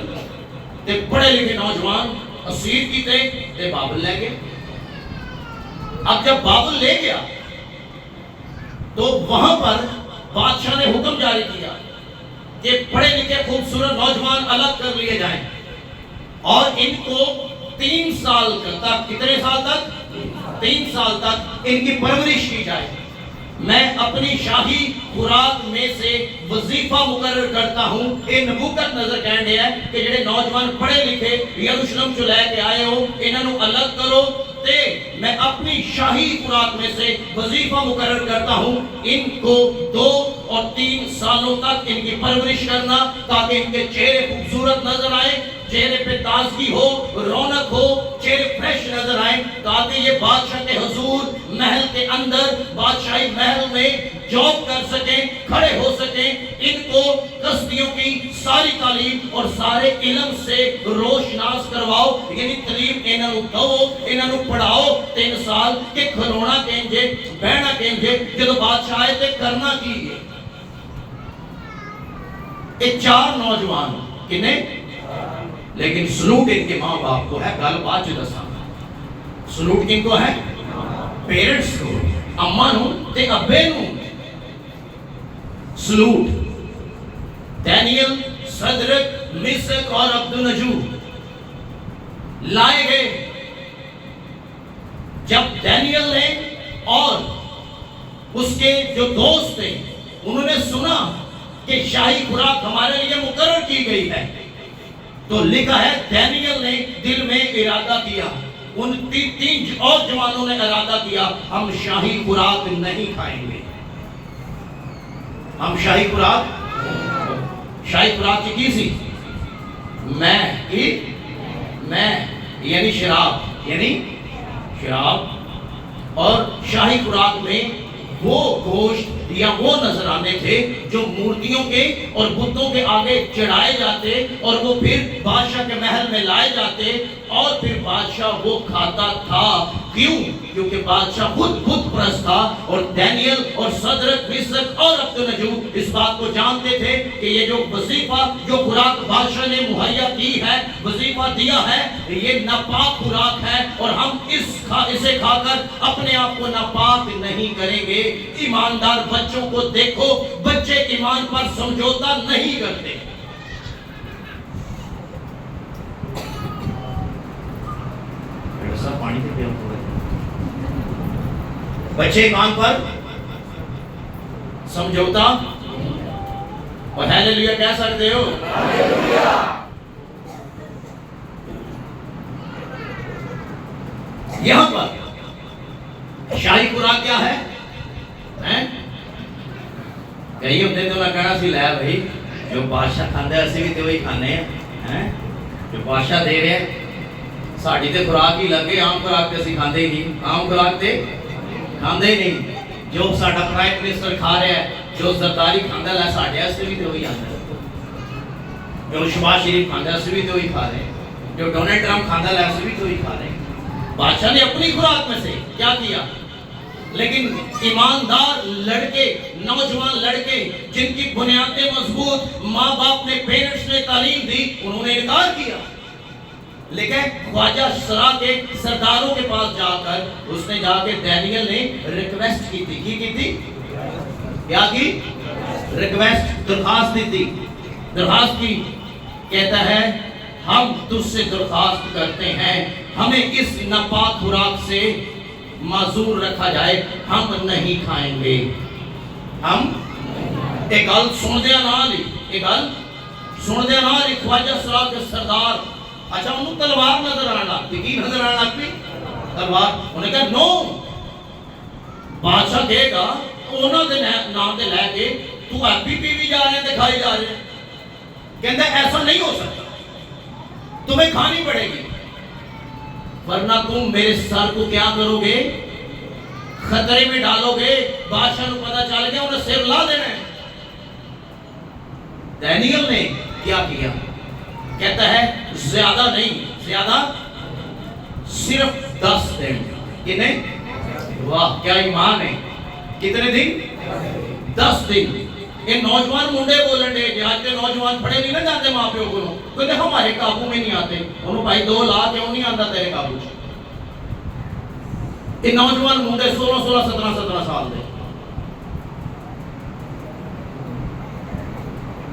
تے پڑھے لکھے نوجوان اسیر کیتے تے بابل لے گئے۔ اب جب بابل لے گیا تو وہاں پر بادشاہ نے حکم جاری کیا کہ پڑھے لکھے خوبصورت نوجوان الگ کر لیے جائیں اور ان کو 3 سال تک، کتنے سال تک؟ 3 سال تک ان کی پرورش کی جائے۔ میں اپنی شاہی خوراک میں سے وظیفہ مقرر کرتا ہوں۔ یہ نبوت نظر کہنے ہے کہ جڑے نوجوان پڑھے لکھے یروشلم چ لے کے آئے ہو انہوں الگ کرو تے میں اپنی شاہی خوراک میں سے وظیفہ مقرر کرتا ہوں ان کو 2 اور 3 سالوں تک ان کی پرورش کرنا تاکہ ان کے چہرے خوبصورت نظر آئے، چہرے پہ تازگی ہو، رونق ہو، چہرے فریش نظر آئیں تاکہ یہ بادشاہ کے حضور محل کے اندر بادشاہی محل میں جاب کر سکیں، کھڑے ہو سکیں۔ ان کو کسبیوں کی ساری تعلیم اور سارے علم سے روشناس کرواؤ، یعنی تعلیم انہوں دو، انہوں پڑھاؤ 3 سال کہ کھلونا کہیں بہنا کہیں جدو بادشاہ آئے تے کرنا کیجئے۔ یہ 4 نوجوان کنے، لیکن سلوٹ ان کے ماں باپ کو ہے۔ گل بات جو دساں سلوٹ کن کو ہے؟ پیرنٹس کو، اماں نو تے ابے نو سلوٹ۔ دانیل، صدرک، میثق اور عبدالنجو لائے گئے۔ جب دانیل نے اور اس کے جو دوست تھے انہوں نے سنا کہ شاہی خوراک ہمارے لیے مقرر کی گئی ہے تو لکھا ہے دانیل نے دل میں ارادہ کیا، ان 3 اور جوانوں نے ارادہ کیا ہم شاہی خوراک نہیں کھائیں گے۔ ہم شاہی خوراک کی سی میں یعنی شراب اور شاہی خوراک میں وہ گوشت یا وہ نذرانے تھے جو مورتیوں کے اور بتوں کے آگے چڑھائے جاتے اور وہ پھر بادشاہ کے محل میں لائے جاتے اور پھر بادشاہ وہ کھاتا تھا۔ کیوں؟ کیونکہ بادشاہ خود بت پرست تھا اور دانیل اور صدرک، میثق اور عبدالنجو اس بات کو جانتے تھے کہ یہ جو وظیفہ جو خوراک بادشاہ نے مہیا کی ہے، وظیفہ دیا ہے، یہ ناپاک خوراک ہے اور ہم اسے کھا کر اپنے آپ کو ناپاک نہیں کریں گے۔ ایماندار بچوں کو دیکھو، بچے ایمان پر سمجھوتا نہیں کرتے۔ بچے ایمان پر سمجھوتا اور ہیلیلویا کہہ سکتے ہو؟ یہاں پر شاہی خوراک کیا ہے؟ کئی ہفتے تو میں کہنا سی لے بھائی جو بادشاہ کھاندے اسی بھی تو وہی کھانے ہیں، جو بادشاہ دے رہے ہیں ساڑی تے خوراک ہی لگے، عام خوراک تے اسی کھاندے ہی نہیں، عام خوراک تے کھاندے ہی نہیں۔ جو ساڑا پرائم منسٹر کھا رہا ہے، جو زرداری کھاندہ لے ساڑے اس سے بھی تو وہی آندہ ہے، جو شباز شریف کھاندہ اس سے بھی تو وہی کھا رہے ہیں، جو ڈونلڈ ٹرمپ کھاندہ لے اس سے بھی تو وہی کھا رہے ہیں۔ بادشاہ نے اپنی خوراک میں سے کیا کیا؟ لیکن ایماندار لڑکے، نوجوان لڑکے جن کی بنیادیں مضبوط، ماں باپ نے، پیرنٹس نے تعلیم دی، انہوں نے انکار کیا۔ لیکن خواجہ سرا کے سرداروں کے پاس جا کر اس نے جا کے دانیل نے ریکویسٹ کی تھی، کی تھی؟ کیا کی؟ ریکویسٹ، درخواست دی تھی، درخواست کی، کہتا ہے ہم تجھ سے درخواست کرتے ہیں ہمیں اس ناپاک خوراک سے معذور رکھا جائے، ہم نہیں کھائیں گے۔ ہم ایک گل سن دیا نہ لی خواجہ سرا کے سردار، اچھا انہوں تلوار نظر آنا لگتی، کی نظر آنا لگتی؟ تلوار۔ انہوں نے کہا نو، بادشاہ کہے گا انہوں نے نام دے لے کے تو ایپی پی بھی جا رہے ہیں دکھائی جا رہے ہیں، کہتا ہے ایسا نہیں ہو سکتا، تمہیں کھانی پڑے گی ورنہ تم میرے سر کو کیا کرو گے؟ خطرے میں ڈالو گے، بادشاہ کو پتہ چل گیا انہیں سر لا دینا ہے۔ دانیل نے کیا کیا؟ کہتا ہے زیادہ نہیں، زیادہ صرف 10 دن۔ کتنے؟ واہ کیا ایمان ہے! کتنے دن؟ 10 دن۔ یہ نوجوان منڈے بولن دے کہ آج کے نوجوان پڑھے نہیں نہ جاتے ماں پیو کو، کہتے ہمارے قابو میں نہیں آتے، انہوں بھائی 2 لاکھ کیوں نہیں آتا تیرے قابو سے؟ یہ نوجوان منڈے 16 17 سال دے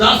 10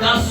10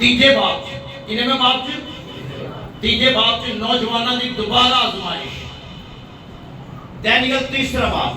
ਤੀਜੇ ਬਾਪ ਚ, ਕਿੰਨੇਵੇਂ ਬਾਪ ਚ? ਤੀਜੇ ਬਾਪ ਚ ਨੌਜਵਾਨਾਂ ਦੀ ਦੁਬਾਰਾ ਆਜ਼ਮਾਇਸ਼। ਡੈਨੀਅਲ ਤੀਸਰਾ ਬਾਪ,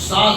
7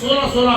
16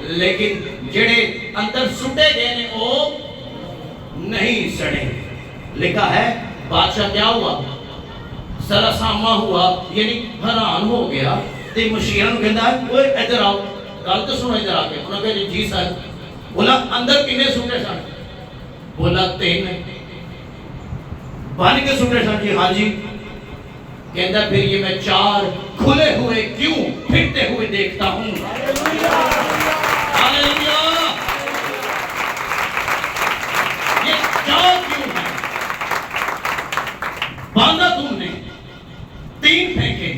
لیکن جڑے اندر سٹے گئے نے وہ نہیں سڑے. لکھا ہے بادشاہ کیا ہوا؟ سراسامہ ہوا, یعنی حیران ہو گیا. تے مشیرن کہندا ہے اوئے ادھر آؤ, گل تو سنو ادھر آ کے. انہوں نے کہا جی سر. بولا اندر کنے سوٹے سن؟ بولا 3. بن کے سوٹے سن؟ جی ہاں جی. کہندا پھر یہ میں 4 کھلے ہوئے کیوں پھرتے ہوئے دیکھتا ہوں؟ ہاللویا. یہ 4 کیوں ہے؟ باندھا تم نے, 3 پھینکے,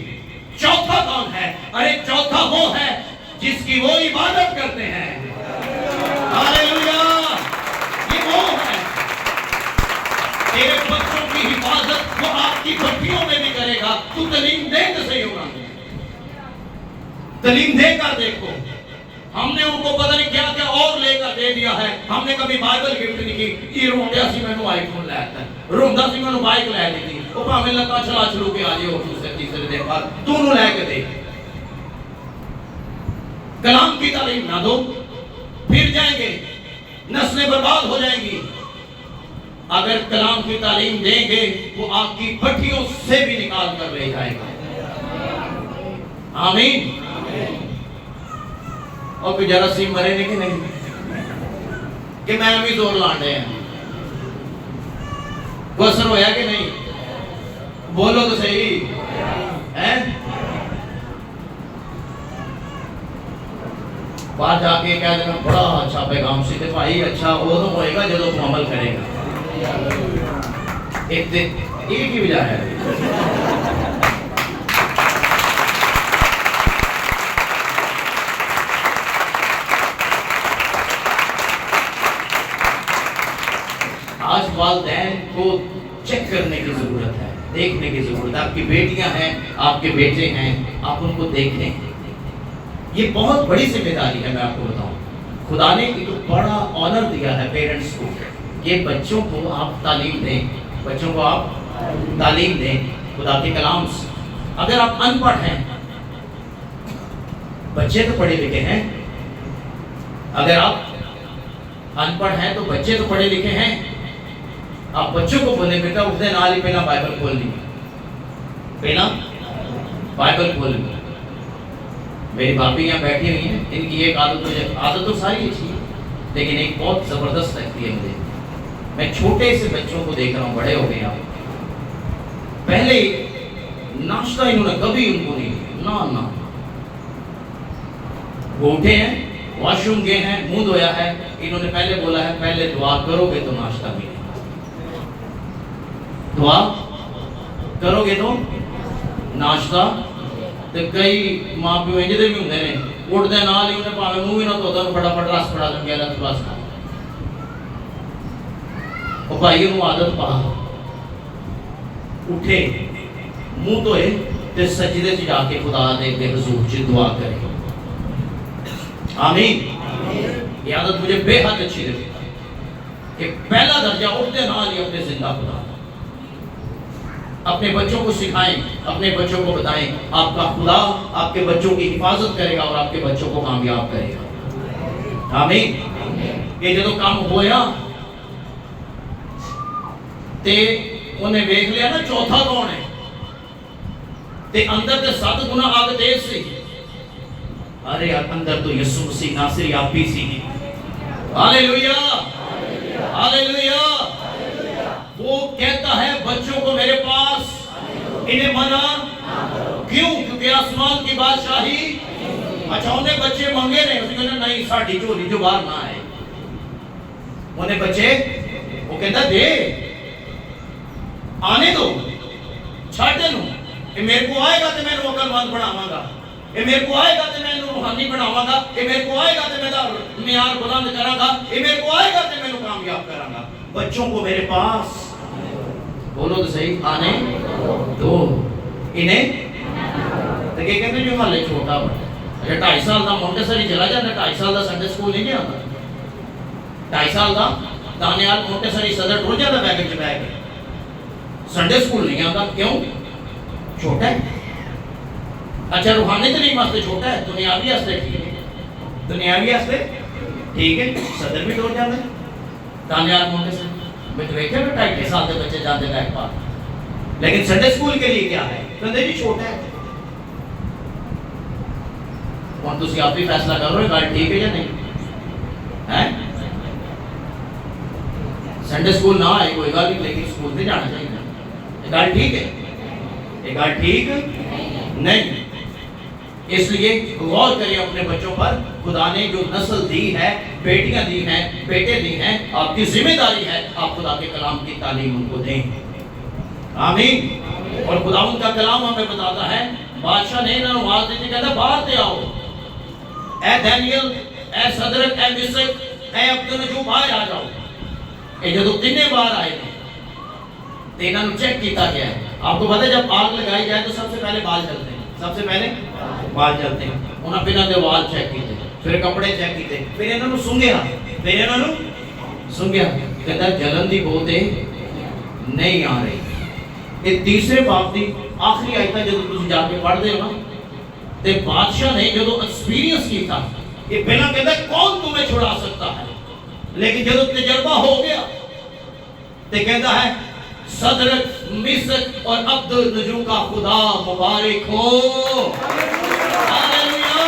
چوتھا کون ہے؟ ارے چوتھا وہ ہے جس کی وہ عبادت کرتے ہیں. ہاللویا. یہ وہ ہے. تیرے بچوں کی حفاظت وہ آپ کی بھٹیوں میں بھی کرے گا. تو تعلیم دے تو صحیح ہوگا. تعلیم دے کر دیکھو. ہم نے ان کو پتہ نہیں کیا کیا اور لے کر دے دیا ہے. ہم نے کبھی بائبل گفٹ نہیں کی. یہ روندیا سی مینوں آئی فون لے آتا ہے, روندا سی مینوں بائک لے دی. وہ بھاویں لتا چلا چلو کے آ جائے اور دوسرے تیسرے دن بعد تو انہوں لے کے دے. کلام کی تعلیم نہ دو, پھر جائیں گے, نسلیں برباد ہو جائیں گی. اگر کلام کی تعلیم دیں گے وہ آپ کی بھٹیوں سے بھی نکال کر لے جائے گا. آمین. اور کوئی جراثیم مرے نہیں کہ نہیں کہ میں بھی زور لانڈے ہیں. وہ اثر ہویا کہ نہیں؟ بولو تو صحیح ہے. باہر جا کے کہہ دینا بڑا اچھا پیغام سی تے بھائی اچھا وہ تو ہوئے گا جب تو عمل کرے گا. ایک دن ایک ہی وجہ ہے. آج والدین کو چیک کرنے کی ضرورت ہے, دیکھنے کی ضرورت ہے. آپ کی بیٹیاں ہیں, آپ کے بیٹے ہیں, آپ ان کو دیکھیں. یہ بہت بڑی ذمہ داری ہے. میں آپ کو بتاؤں, خدا نے ایک بڑا آنر دیا ہے پیرنٹس کو کہ بچوں کو آپ تعلیم دیں, بچوں کو آپ تعلیم دیں خدا کے کلام سے. اگر آپ ان پڑھ ہیں, بچے تو پڑھے لکھے ہیں, اگر آپ ان پڑھ ہیں تو بچے تو پڑھے لکھے ہیں. آپ بچوں کو بولیں بیٹا اٹھنے نال ہی پہلا بائبل کھول لی, پہلا بائبل کھول لی. میری بھابھی یہاں بیٹھی ہوئی ہیں, ان کی ایک عادت تو ساری اچھی ہے لیکن ایک بہت زبردست لگتی ہے مجھے. میں چھوٹے سے بچوں کو دیکھ رہا ہوں, بڑے ہو گئے ہیں. پہلے ناشتہ انہوں نے کبھی ان کو نہیں نہ وہ اٹھے ہیں, واش روم گئے ہیں, منہ دھویا ہے, انہوں نے پہلے بولا ہے پہلے دعا کرو گے تو ناشتہ ملے. دعا کرو گے تو ناشتہ. تو کئی ماں پیو انج دے بھی ہوندے نے, اٹھدے نال ہی انہیں پاویں منہ بھی نہ دھوتا فٹافٹ رس پڑا دیں گے اللہ تو بس کر. او بھائی انہوں عادت پا, اٹھے منہ دھوئے تے سجدے سے جا کے خدا دے حضور سے دعا کرے. آمین. یہ عادت مجھے بے حد اچھی لگی کہ پہلا درجہ اٹھتے نال ہی اپنے زندہ خدا. اپنے بچوں کو سکھائیں, اپنے بچوں کو بتائیں آپ کا خدا آپ کے بچوں کی حفاظت کرے گا اور آپ کے بچوں کو کامیاب کرے گا. آمین. یہ جدو کام ہویا تے انہیں دیکھ لیا نا چوتھا کون ہے, تے اندر تے 7 گنا آگ تیز سی. ارے اندر تو یسوع مسیح ناصری آپ بھی سی. Hallelujah hallelujah. وہ کہتا ہے بچوں کو میرے پاس انہیں منع کیوں؟ کیونکہ آسمان کی بادشاہی. اچھا انہیں بچے مانگے نہیں, اس نے کہا نہیں ساڑھی چولی جو باہر نہ آئے. انہیں بچے وہ کہتا دے آنے دو, چھاٹے لوں. یہ میرے کو آئے گا تو میں نے عقل مند بناواں گا, یہ میرے کو آئے گا تو میں نے روحانی بناواں گا, یہ میرے کو آئے گا تو میں معیار بلند کراں گا, یہ میرے کو آئے گا تو میں نے کامیاب کراں گا. بچوں کو میرے پاس بولو تو صحیح آنے دو. انہیں تو کہ کہتے ہیں جو حالے چھوٹا ہو, اچھا 2.5 سال دا مونٹیسری چلا جاتا, 2.5 سال دا سنڈے سکول نہیں آتا. 2.5 سال دا دانیال مونٹیسری صدر ٹر جاتا بیگ چ بیٹھ کے, سنڈے سکول نہیں آتا. کیوں؟ چھوٹا ہے. اچھا روحانی تعلیم واسطے چھوٹا ہے, دنیاوی واسطے ٹھیک ہے. دنیاوی واسطے ٹھیک ہے صدر بھی ٹوٹ جاتا ہے کامیاب موقع سے میں تو دیکھے نا 2.5 سال کے بچے جاتے بیک پار لیکن سنڈے اسکول کے لیے کیا ہے کہتے جی چھوٹا ہے اور تسی آپ بھی فیصلہ کر رہے ہو گاڑی ٹھیک ہے یا نہیں ہے سنڈے اسکول نہ آئے کوئی گل نہیں لیکن اسکول سے جانا چاہیے یہ گاڑی ٹھیک ہے یہ گاڑی ٹھیک نہیں اس لیے غور کریں اپنے بچوں پر خدا نے جو نسل دی ہے بیٹیاں دی ہیں بیٹے دی ہیں آپ کی ذمہ داری ہے آپ خدا کے کلام کی تعلیم ان کو دیں آمین اور خدا ان کا کلام ہمیں بتاتا ہے بادشاہ نے انہوں آواز دیتے کہتا باہر تے آؤ اے دانیل اے صدرک اے مسک اے عبدالنجو باہر آ جاؤ یہ جو تینے باہر آئے ہیں تینہ نو چیک کیتا گیا ہے آپ کو پتہ ہے جب آگ لگائی جائے تو سب سے پہلے بال جلتے ہیں سب سے پہلے بال جلتے ہیں انہاں پھر انہاں دے وال چیک کیتے پھر کپڑے چیک کیتے پھر انہاں نو سنگیا کہتا جلن دی بوتے نہیں آ رہی یہ تیسرے باب دی آخری آیت ہے جدو تسی جا کے پڑھ دے ہو نا تے بادشاہ نے جدو ایکسپیرینس کی تھا یہ پہلا کہتا ہے کون تمہیں چھڑا سکتا ہے لیکن جدو تجربہ ہو گیا تے کہتا ہے صدرک مسک اور عبدالنجو کا خدا مبارک ہو ہاللیلویہ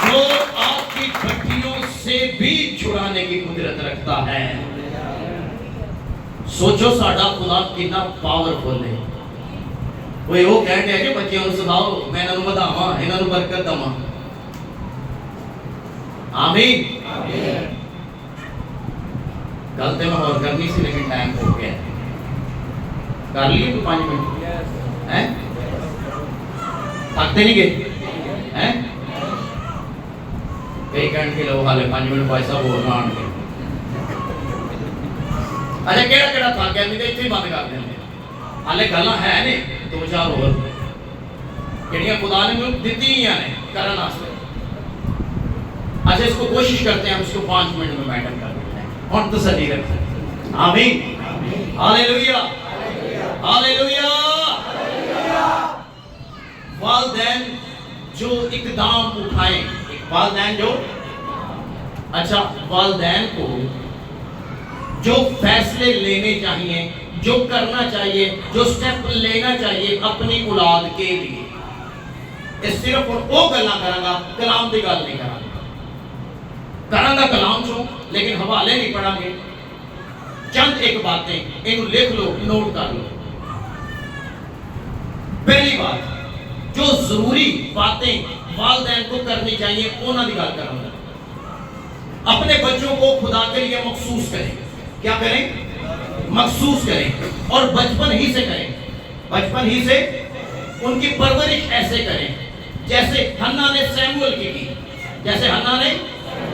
جو آپ کی بھٹیوں سے بھی چھڑانے کی قدرت رکھتا ہے سوچو ساڑھا خدا کتنا پاورفل ہے وہ کہتے ہیں کہ بچے انہوں سناؤ میں انہوں بتاواں انہوں برکت دماں آمین غلطے میں اور کرنی سی لیکن ٹائم ہو گیا کر لیے تو 5 منٹ تھکتے نہیں گئے کئی کہنے کے لوگ حالے 5 منٹ پیسہ بولنا آن گئے اچھا کیڑا کیڑا تھا کیا نہیں اتنی بند کر دیں حالے گلاں ہے نہیں 2-4 اور کہڑیاں خدا نے مجھے دیتی ہی ہیں کرن واسطے اچھا اس کو کوشش کرتے ہیں ہم اس کو 5 منٹ میں میٹر کر دیتے ہیں اور تسلی رکھتے ہیں آمین ہاللیلویہ ہاللیلویہ والدین جو اقدام اٹھائیں والدین جو اچھا والدین کو جو فیصلے لینے چاہیے جو کرنا چاہیے جو سٹیپ لینا چاہیے اپنی اولاد کے لیے اس صرف وہ گلاں کراں گا کلام دی گل نہیں کراں کراں گا کلام چوں لیکن حوالے نہیں پڑھاں گے چند ایک باتیں انہوں لکھ لو نوٹ کر لو پہلی بات جو ضروری باتیں والدین کو کرنی چاہیے انہاں دی گل کراں گا اپنے بچوں کو خدا کے لیے مخصوص کریں کیا کریں مخصوص کریں اور بچپن ہی سے کریں بچپن ہی سے ان کی پرورش ایسے کریں جیسے حنا نے سیموئل کی جیسے حنا نے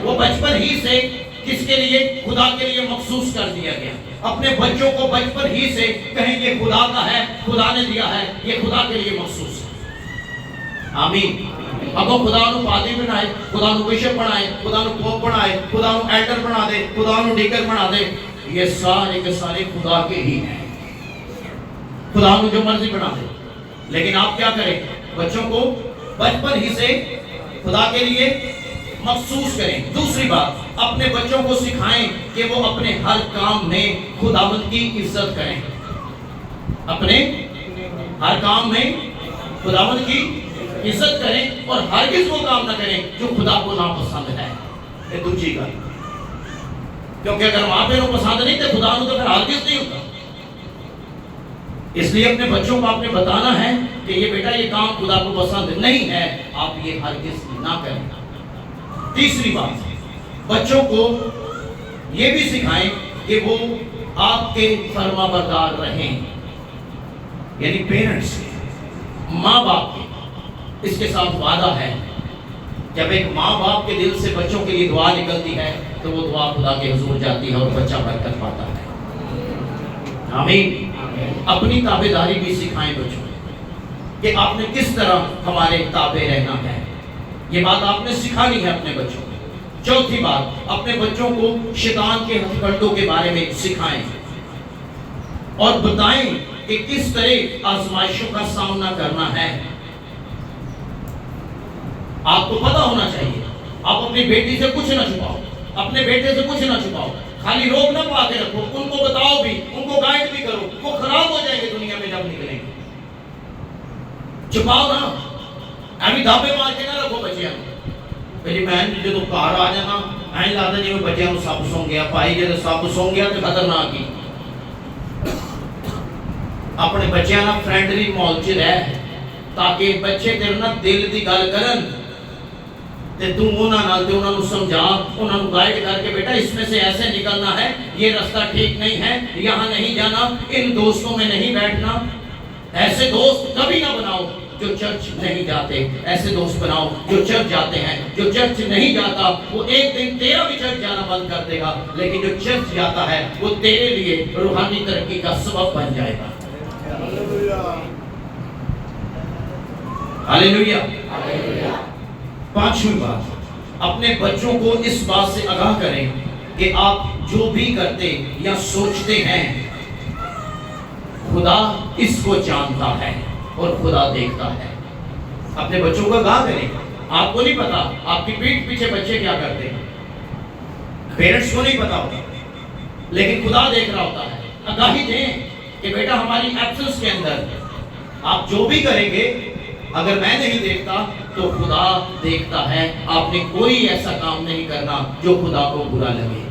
وہ بچپن ہی سے کس کے لیے خدا کے لیے مخصوص کر دیا گیا اپنے بچوں کو بچپن ہی سے کہیں یہ خدا کا ہے خدا نے دیا ہے یہ خدا کے لیے مخصوص ہے آمین اب وہ خدا نو پادری بنائے خدا نو بشپ بنائے خدا نو پوپ بنائے خدا نو ایلڈر بنا دے خدا نو ڈیکر بنا دے یہ سارے کے سارے خدا کے ہی ہیں خدا نو جو مرضی بنا دے لیکن آپ کیا کریں بچوں کو بچپن ہی سے خدا کے لیے مخصوص کریں دوسری بات اپنے بچوں کو سکھائیں کہ وہ اپنے ہر کام میں خداوند کی عزت کریں اپنے ہر کام میں خداوند کی عزت کریں اور ہرگز وہ کام نہ کریں جو خدا کو ناپسند ہے یہ دوسری بات کیونکہ اگر وہاں پہ وہ پسند نہیں تو خدا کو تو پھر ہرگز نہیں ہوتا اس لیے اپنے بچوں کو آپ نے بتانا ہے کہ یہ بیٹا یہ کام خدا کو پسند نہیں ہے آپ یہ ہرگز نہ کریں تیسری بات بچوں کو یہ بھی سکھائیں کہ وہ آپ کے فرما بردار رہیں یعنی پیرنٹس ماں باپ کے اس کے ساتھ وعدہ ہے جب ایک ماں باپ کے دل سے بچوں کے لیے دعا نکلتی ہے تو وہ دعا خدا کے حضور جاتی ہے اور بچہ برکت پاتا ہے آمین اپنی تابعداری بھی سکھائیں بچوں کہ آپ نے کس طرح ہمارے تابع رہنا ہے یہ بات آپ نے سکھانی ہے اپنے بچوں کو چوتھی بات اپنے بچوں کو شیطان کے ہتھ کنڈوں کے بارے میں سکھائیں اور بتائیں کہ کس طرح آزمائشوں کا سامنا کرنا ہے۔ آپ کو پتا ہونا چاہیے۔ آپ اپنی بیٹی سے کچھ نہ چھپاؤ، اپنے بیٹے سے کچھ نہ چھپاؤ، خالی روک نہ پا کے رکھو، ان کو بتاؤ بھی، ان کو گائیڈ بھی کرو، وہ خراب ہو جائیں گے دنیا میں جب نکلیں گے۔ چھپاؤ نا، ابھی دھابے مار کے نہ رکھو بچیاں کہ جی میں جو گھر آ جانا میں لاتا جی میں بچیاں سب سو گیا پائی جی سب سو گیا تو خطرناک ہی۔ اپنے بچیاں نہ فرینڈلی ماحول چ رہ تاکہ بچے تیرے نہ دل دی گل کرن تے تو انہاں نال تے انہاں نوں سمجھا، انہاں نوں گائیڈ کر کے بیٹا اس میں سے ایسے نکلنا ہے، یہ راستہ ٹھیک نہیں ہے، یہاں نہیں جانا، ان دوستوں میں نہیں بیٹھنا۔ ایسے دوست کبھی نہ بناؤ جو چرچ نہیں جاتے، ایسے دوست بناؤ جو چرچ جاتے ہیں۔ جو چرچ نہیں جاتا وہ ایک دن تیرا بھی چرچ جانا بند کر دے گا، لیکن جو چرچ جاتا ہے وہ تیرے لیے روحانی ترقی کا سبب بن جائے گا۔ ہاللیلویہ۔ پانچویں بات، اپنے بچوں کو اس بات سے آگاہ کریں کہ آپ جو بھی کرتے یا سوچتے ہیں خدا اس کو جانتا ہے اور خدا دیکھتا ہے۔ اپنے بچوں کو آگاہ کریں۔ آپ کو نہیں پتا آپ کی پیٹھ پیچھے بچے کیا کرتے ہیں، پیرنٹس کو نہیں پتا ہوتا، لیکن خدا دیکھ رہا ہوتا ہے۔ آگاہی دیں کہ بیٹا ہماری ایبسنس کے اندر آپ جو بھی کریں گے اگر میں نہیں دیکھتا تو خدا دیکھتا ہے۔ آپ نے کوئی ایسا کام نہیں کرنا جو خدا کو برا لگے۔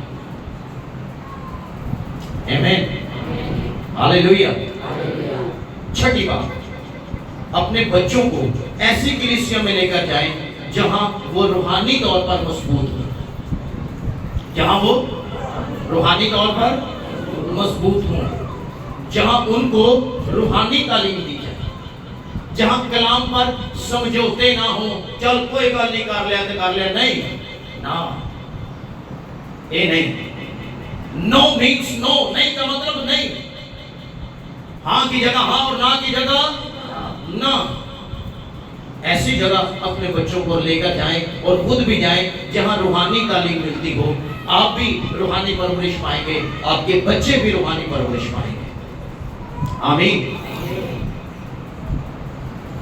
آمین، ہاللیلویہ۔ چھٹی بات، اپنے بچوں کو ایسی کلیسیا میں لے کر جائیں جہاں وہ روحانی طور پر مضبوط ہوں، جہاں وہ روحانی طور پر مضبوط ہوں، جہاں ان کو روحانی تعلیم دی جائے، جہاں کلام پر سمجھوتے نہ ہوں، چل کوئی گل نہیں کر لیا تو کر لیا، نہیں نا، اے نہیں، نو مینس نو، نہیں کا مطلب نہیں، ہاں کی جگہ ہاں اور نہ کی جگہ نہ۔ ایسی جگہ اپنے بچوں کو لے کر جائیں اور خود بھی جائیں جہاں روحانی تعلیم ملتی ہو۔ آپ بھی روحانی پرورش پائیں گے، آپ کے بچے بھی روحانی پرورش پائیں گے۔ آمین۔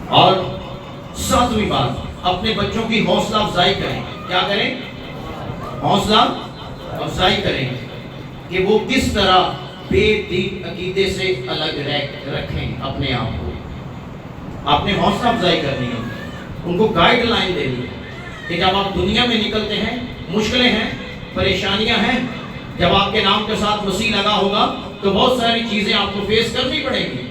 اور ساتویں بات، اپنے بچوں کی حوصلہ افزائی کریں۔ کیا کریں؟ حوصلہ افزائی کریں کہ وہ کس طرح بے دین عقیدے سے الگ رکھیں اپنے آپ کو۔ آپ نے حوصلہ افزائی کرنی ہے، ان کو گائیڈ لائن دینی ہے کہ جب آپ دنیا میں نکلتے ہیں، مشکلیں ہیں، پریشانیاں ہیں، جب آپ کے نام کے ساتھ مسیح لگا ہوگا تو بہت ساری چیزیں آپ کو فیس کرنی پڑیں گی،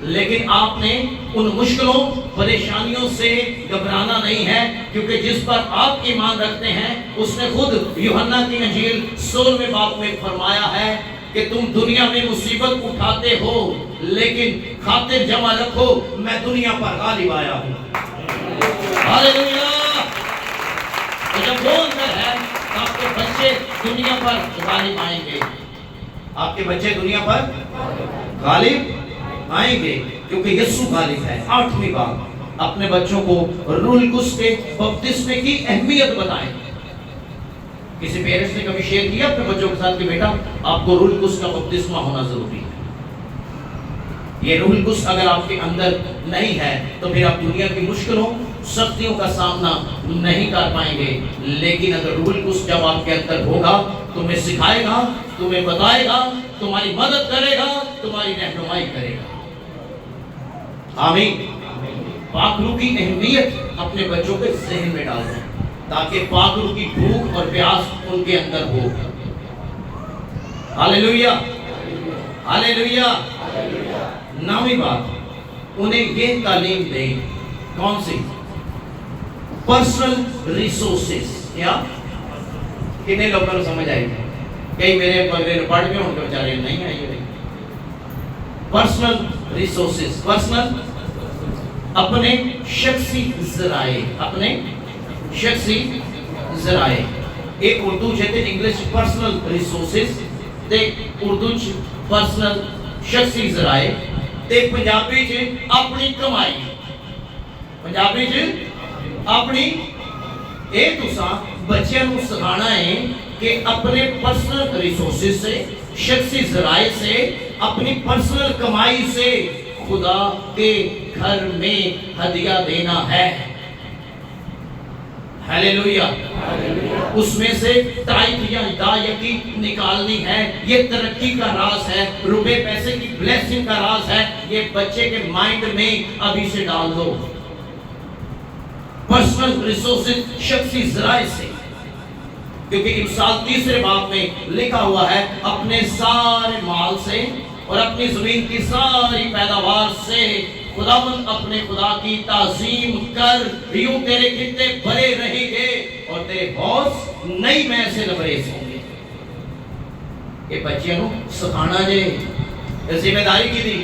لیکن آپ نے ان مشکلوں پریشانیوں سے گھبرانا نہیں ہے، کیونکہ جس پر آپ ایمان رکھتے ہیں اس نے خود یوحنا کی انجیل 16ویں باب میں فرمایا ہے کہ تم دنیا میں مصیبت اٹھاتے ہو لیکن خاطر جمع رکھو میں دنیا پر غالب آیا ہوں۔ ہاللیلویہ۔ تو جب وہ اندر ہے تو آپ کے بچے دنیا پر غالب آئیں گے، آپ کے بچے دنیا پر غالب آئیں گے کیونکہ یسوع غالب ہے۔ آٹھویں بات، اپنے بچوں کو روح القدس کے بپتسمے کی اہمیت بتائیں۔ کسی پیرنٹس نے کبھی شیئر کیا اپنے بچوں کے ساتھ کہ بیٹا آپ کو روح القدس کا بپتسمہ ہونا ضروری ہے؟ یہ روح القدس اگر آپ کے اندر نہیں ہے تو پھر آپ دنیا کی مشکلوں سختیوں کا سامنا نہیں کر پائیں گے، لیکن اگر روح القدس جب آپ کے اندر ہوگا تمہیں سکھائے گا، تمہیں بتائے گا، تمہاری مدد کرے گا، تمہاری رہنمائی کرے گا۔ آمین۔ پاک روح کی اہمیت اپنے بچوں کے ذہن میں ڈال دیں تاکہ پاک روح کی بھوک اور پیاس ان کے اندر ہو۔ ہاللیلویہ، ہاللیلویہ۔ نویں بات، انہیں یہ تعلیم دیں، کون سی؟ Personal resources. کیا کتنے لوگوں کو سمجھ آئی؟ کئی میرے پڑھ کے ان کے بیچارے نہیں آئی ہے۔ پرسنل ریسورسز، پرسنل اپنے شخصی ذرائع، اپنے شخصی ذرائع۔ ایک اردو چاہتے انگلش پرسنل ریسورسز تے اردو پرسنل شخصی ذرائع تے پنجابی چ اپنی کمائی، پنجابی چ اپنی۔ اے تساں بچیاں نوں سکھانا ہے کہ اپنے پرسنل ریسورسز سے، شخصی ذرائع سے، اپنی پرسنل کمائی سے خدا کے گھر میں ہدیہ دینا ہے۔ ہیلیلویا۔ اس میں سے ٹائپ یا ادائیگی نکالنی ہے۔ یہ ترقی کا راز ہے، روپے پیسے کی بلیسنگ کا راز ہے۔ یہ بچے کے مائنڈ میں ابھی سے ڈال دو۔ پرسنل ریسورسز، شخصی ذرائع سے، کیونکہ امثال 3 باب میں لکھا ہوا ہے اپنے سارے مال سے اور اپنی زمین کی ساری پیداوار سے خداوند اپنے خدا کی تعظیم کر، یوں تیرے کتنے بڑے رہیں گے اور تیرے حوض نئی میں سے لبریز ہوں گے۔ یہ بچیاں نو سکھانا جے ذمہ داری کی دی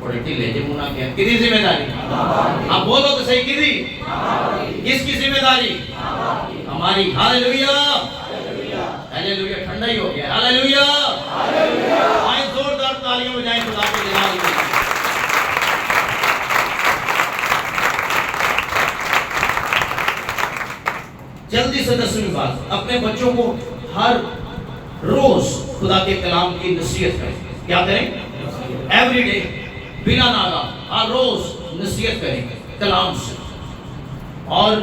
بڑے ٹھیلے جے منہ کیا کی دی ذمہ داری؟ آپ بولو تو صحیح کی دی؟ کس کی ذمہ داری؟ ہماری۔ ہاللیلویا، ہاللیلویا، ٹھنڈا ہی ہو گیا۔ ہاللیلویا، آئیں زوردار تالیاں بجائیں خدا کے جلال کی۔ جلدی سے 10ویں بات، اپنے بچوں کو ہر روز خدا کے کلام کی نصیحت کریں۔ کیا کریں؟ ایوری ڈے، بنا ناغہ، ہر روز نصیحت کریں کلام سے۔ اور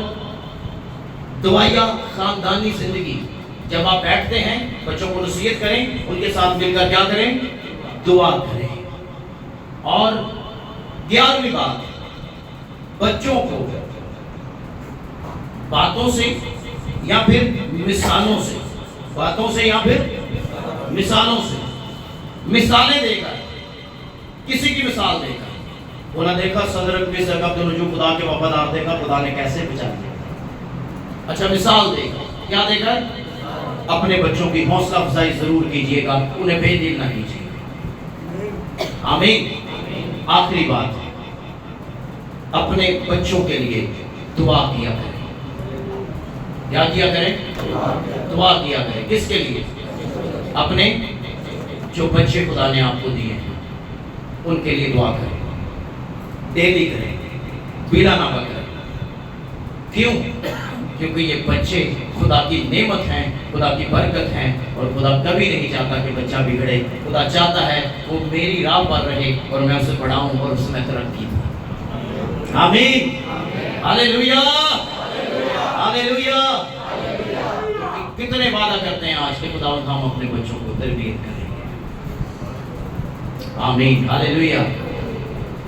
دعائیہ خاندانی زندگی، جب آپ بیٹھتے ہیں بچوں کو نصیحت کریں، ان کے ساتھ مل کر کیا کریں؟ دعا کریں۔ اور 11ویں بات، بچوں کو باتوں سے یا پھر مثالوں سے، باتوں سے یا پھر مثالوں سے، مثالیں دے کر، کسی کی مثال دے کر، وہ نہ دیکھا صدر اکبر سرکب دونوں جو خدا کے وفادار دیکھا خدا نے کیسے بچا دیا۔ اچھا، مثال دے کر، کیا دے کر؟ اپنے بچوں کی حوصلہ افزائی ضرور کیجئے گا، انہیں بے دل نہ کیجئے۔ آمین۔ آخری بات، اپنے بچوں کے لیے دعا کیا کریں۔ کیا کیا کریں؟ دعا کیا کریں۔ کس کے لیے؟ اپنے جو بچے خدا نے آپ کو دیے ہیں ان کے لیے دعا کریں، ڈیلی کریں، بلا ناغہ کریں۔ کیوں؟ کیونکہ یہ بچے خدا کی نعمت ہیں، خدا کی برکت ہیں، اور خدا کبھی نہیں چاہتا کہ بچہ بگڑے۔ خدا چاہتا ہے وہ میری راہ پر رہے اور میں اسے بڑھاؤں اور اس میں ترقی دوں۔ آمین، ہاللیلویا، ہاللیلویا۔ کتنے وعدہ کرتے ہیں آج کے خداوند ہم اپنے بچوں کو تربیت کریں گے۔ آمین، ہاللیلویا۔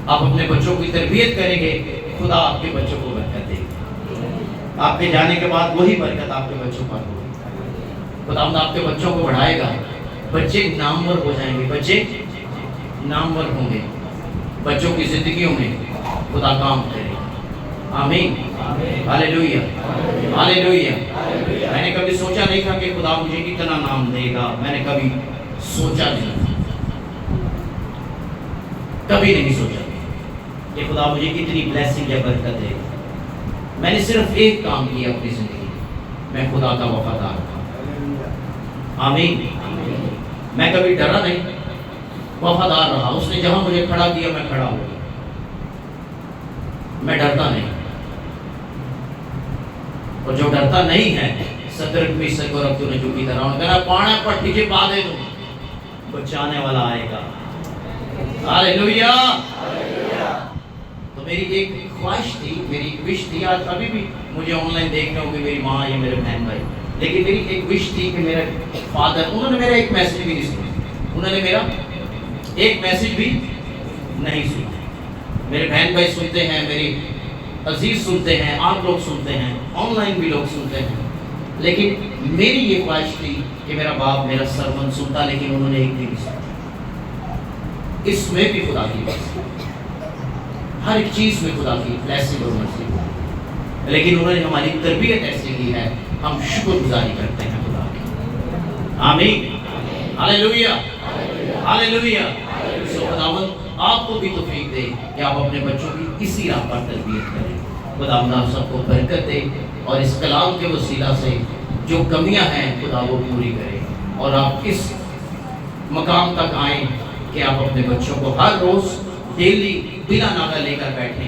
آپ اپنے بچوں کی تربیت کریں گے، خدا آپ کے بچوں کو برکت دے گا۔ آپ کے جانے کے بعد وہی برکت آپ کے بچوں پر ہوگی۔ خداوند آپ کے بچوں کو بڑھائے گا، بچے نامور ہو جائیں گے، بچے نامور ہوں گے، بچوں کی زندگیوں میں خدا کام کرے گا۔ آمین، ہاللیلویا، ہاللیلویا۔ میں نے کبھی سوچا نہیں تھا کہ خدا مجھے اتنا نام دے گا، میں نے کبھی سوچا نہیں تھا، کبھی نہیں سوچا کہ خدا مجھے کتنی بلیسنگ یا برکت دے گا۔ میں نے صرف ایک کام کیا اپنی زندگی میں خدا کا وفادار تھا۔ آمین۔ میں کبھی ڈرا نہیں، وفادار رہا۔ اس نے جہاں مجھے کھڑا کیا میں کھڑا ہو گیا، میں ڈرتا نہیں۔ اور جو ڈرتا نہیں ہے صدر میں سے کو رب تو نے جو کی طرح انہوں نے کہا پانے پر ٹھیکے پا دے دوں، بچانے والا آئے گا۔ ہاللیلویا۔ تو میری ایک خواہش تھی، میری ایک وش تھی، آج ابھی بھی مجھے آن لائن دیکھ رہے ہوں کہ میری ماں یا میرے بہن بھائی، لیکن میری ایک وش تھی کہ میرے فادر، انہوں نے میرا ایک میسج بھی نہیں سنا، انہوں نے میرا ایک میسج بھی نہیں سنا۔ میرے بہن بھائی سنتے ہیں، میری عزیز سنتے ہیں، آپ لوگ سنتے ہیں، آن لائن بھی لوگ سنتے ہیں، لیکن میری یہ خواہش تھی کہ میرا باپ میرا سرمن سنتا، لیکن انہوں نے ایک بھی نہیں سنا۔ اس میں بھی خدا کی بات، ہر ایک چیز میں خدا کی بلیسنگ اور مرضی، لیکن انہوں نے ہماری تربیت ایسی کی ہے، ہم شکر گزاری کرتے ہیں خدا کی۔ آمین، ہاللیلویا، ہاللیلویا۔ سو خداوند آپ کو بھی توفیق دے کہ آپ اپنے بچوں کی اسی راہ پر تربیت کریں۔ خداوند آپ سب کو برکت دے اور اس کلام کے وسیلہ سے جو کمیاں ہیں خدا وہ پوری کرے، اور آپ اس مقام تک آئیں کہ آپ اپنے بچوں کو ہر روز ڈیلی بلا ناغہ لے کر بیٹھیں